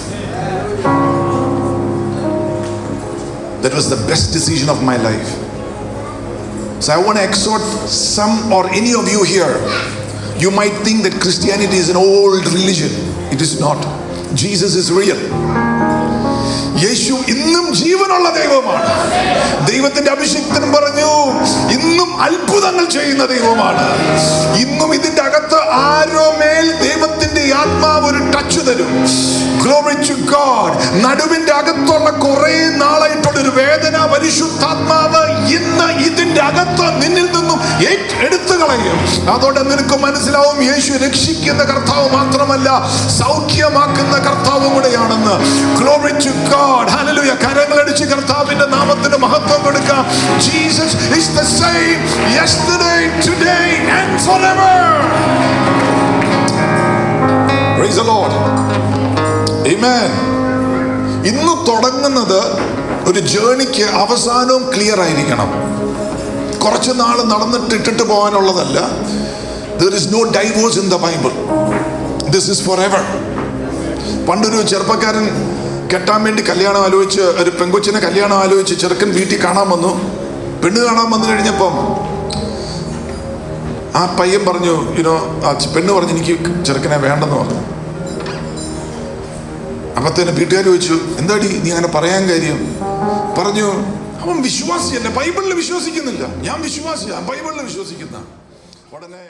Speaker 4: That was the best decision of my life. So I want to exhort some or any of you here You might think that Christianity is an old religion. It is not. Jesus is real. യേശു ഇന്നും ജീവനുള്ള ദൈവമാണ്. ദൈവത്തിന്റെ അഭിഷിക്തൻ പറഞ്ഞു, ഇന്നും അത്ഭുതങ്ങൾ ചെയ്യുന്ന ദൈവമാണ്. ഇന്നും ഇതിന്റെ അകത്ത് ആരോ മേൽ ദൈവത്തിന്റെ ആത്മാവ് ഒരു ടച്ച് തരും. Glory to God. നടുവിന്റെ അകത്തുള്ള കുറെ നാളായിട്ടുള്ള ഒരു വേദന പരിശുദ്ധാത്മാവ് ഇന്ന് ഇതിന്റെ അകത്ത് നിന്നിൽ നിന്നും എടുത്തു കളയും. അതോടെ നിനക്ക് മനസ്സിലാവും, യേശു രക്ഷിക്കുന്ന കർത്താവ് മാത്രമല്ല, സൗഖ്യമാക്കുന്ന കർത്താവും കൂടെയാണെന്ന്. Glory to God. Hallelujah. കരങ്ങളടിച്ച് കർത്താവിന്റെ നാമത്തിന് മഹത്വം കൊടുക്കാം. Jesus is the same yesterday, today and forever. Praise the Lord. Amen. ഇന്ന് തുടങ്ങുന്നത് ഒരു ജേണിക്ക് അവസാനവും ക്ലിയർ ആയിരിക്കണം. കുറച്ച് നാൾ നടന്നിട്ട് ഇട്ടിട്ട് പോകാനുള്ളതല്ല. There is no divorce in the Bible. This is forever. പണ്ടൊരു ചെറുപ്പക്കാരൻ കെട്ടാൻ വേണ്ടി കല്യാണം ആലോചിച്ച്, ഒരു പെങ്കൊച്ചിനെ കല്യാണം ആലോചിച്ച് ചെറുക്കൻ വീട്ടിൽ കാണാൻ വന്നു. പെണ്ണ് കാണാൻ വന്നു കഴിഞ്ഞപ്പം ആ പയ്യൻ പറഞ്ഞു, പെണ്ണ് പറഞ്ഞു, എനിക്ക് ചെറുക്കനെ വേണ്ടെന്ന് പറഞ്ഞു. അപ്പത്തേന് വീട്ടുകാർ ചോദിച്ചു, എന്താടി നീ അങ്ങനെ പറയാൻ കാര്യം? പറഞ്ഞു, അവൻ വിശ്വാസിയല്ല, ബൈബിളിൽ വിശ്വസിക്കുന്നില്ല. ഞാൻ വിശ്വാസിയാ, ബൈബിളിൽ വിശ്വസിക്കുന്ന. ഉടനെ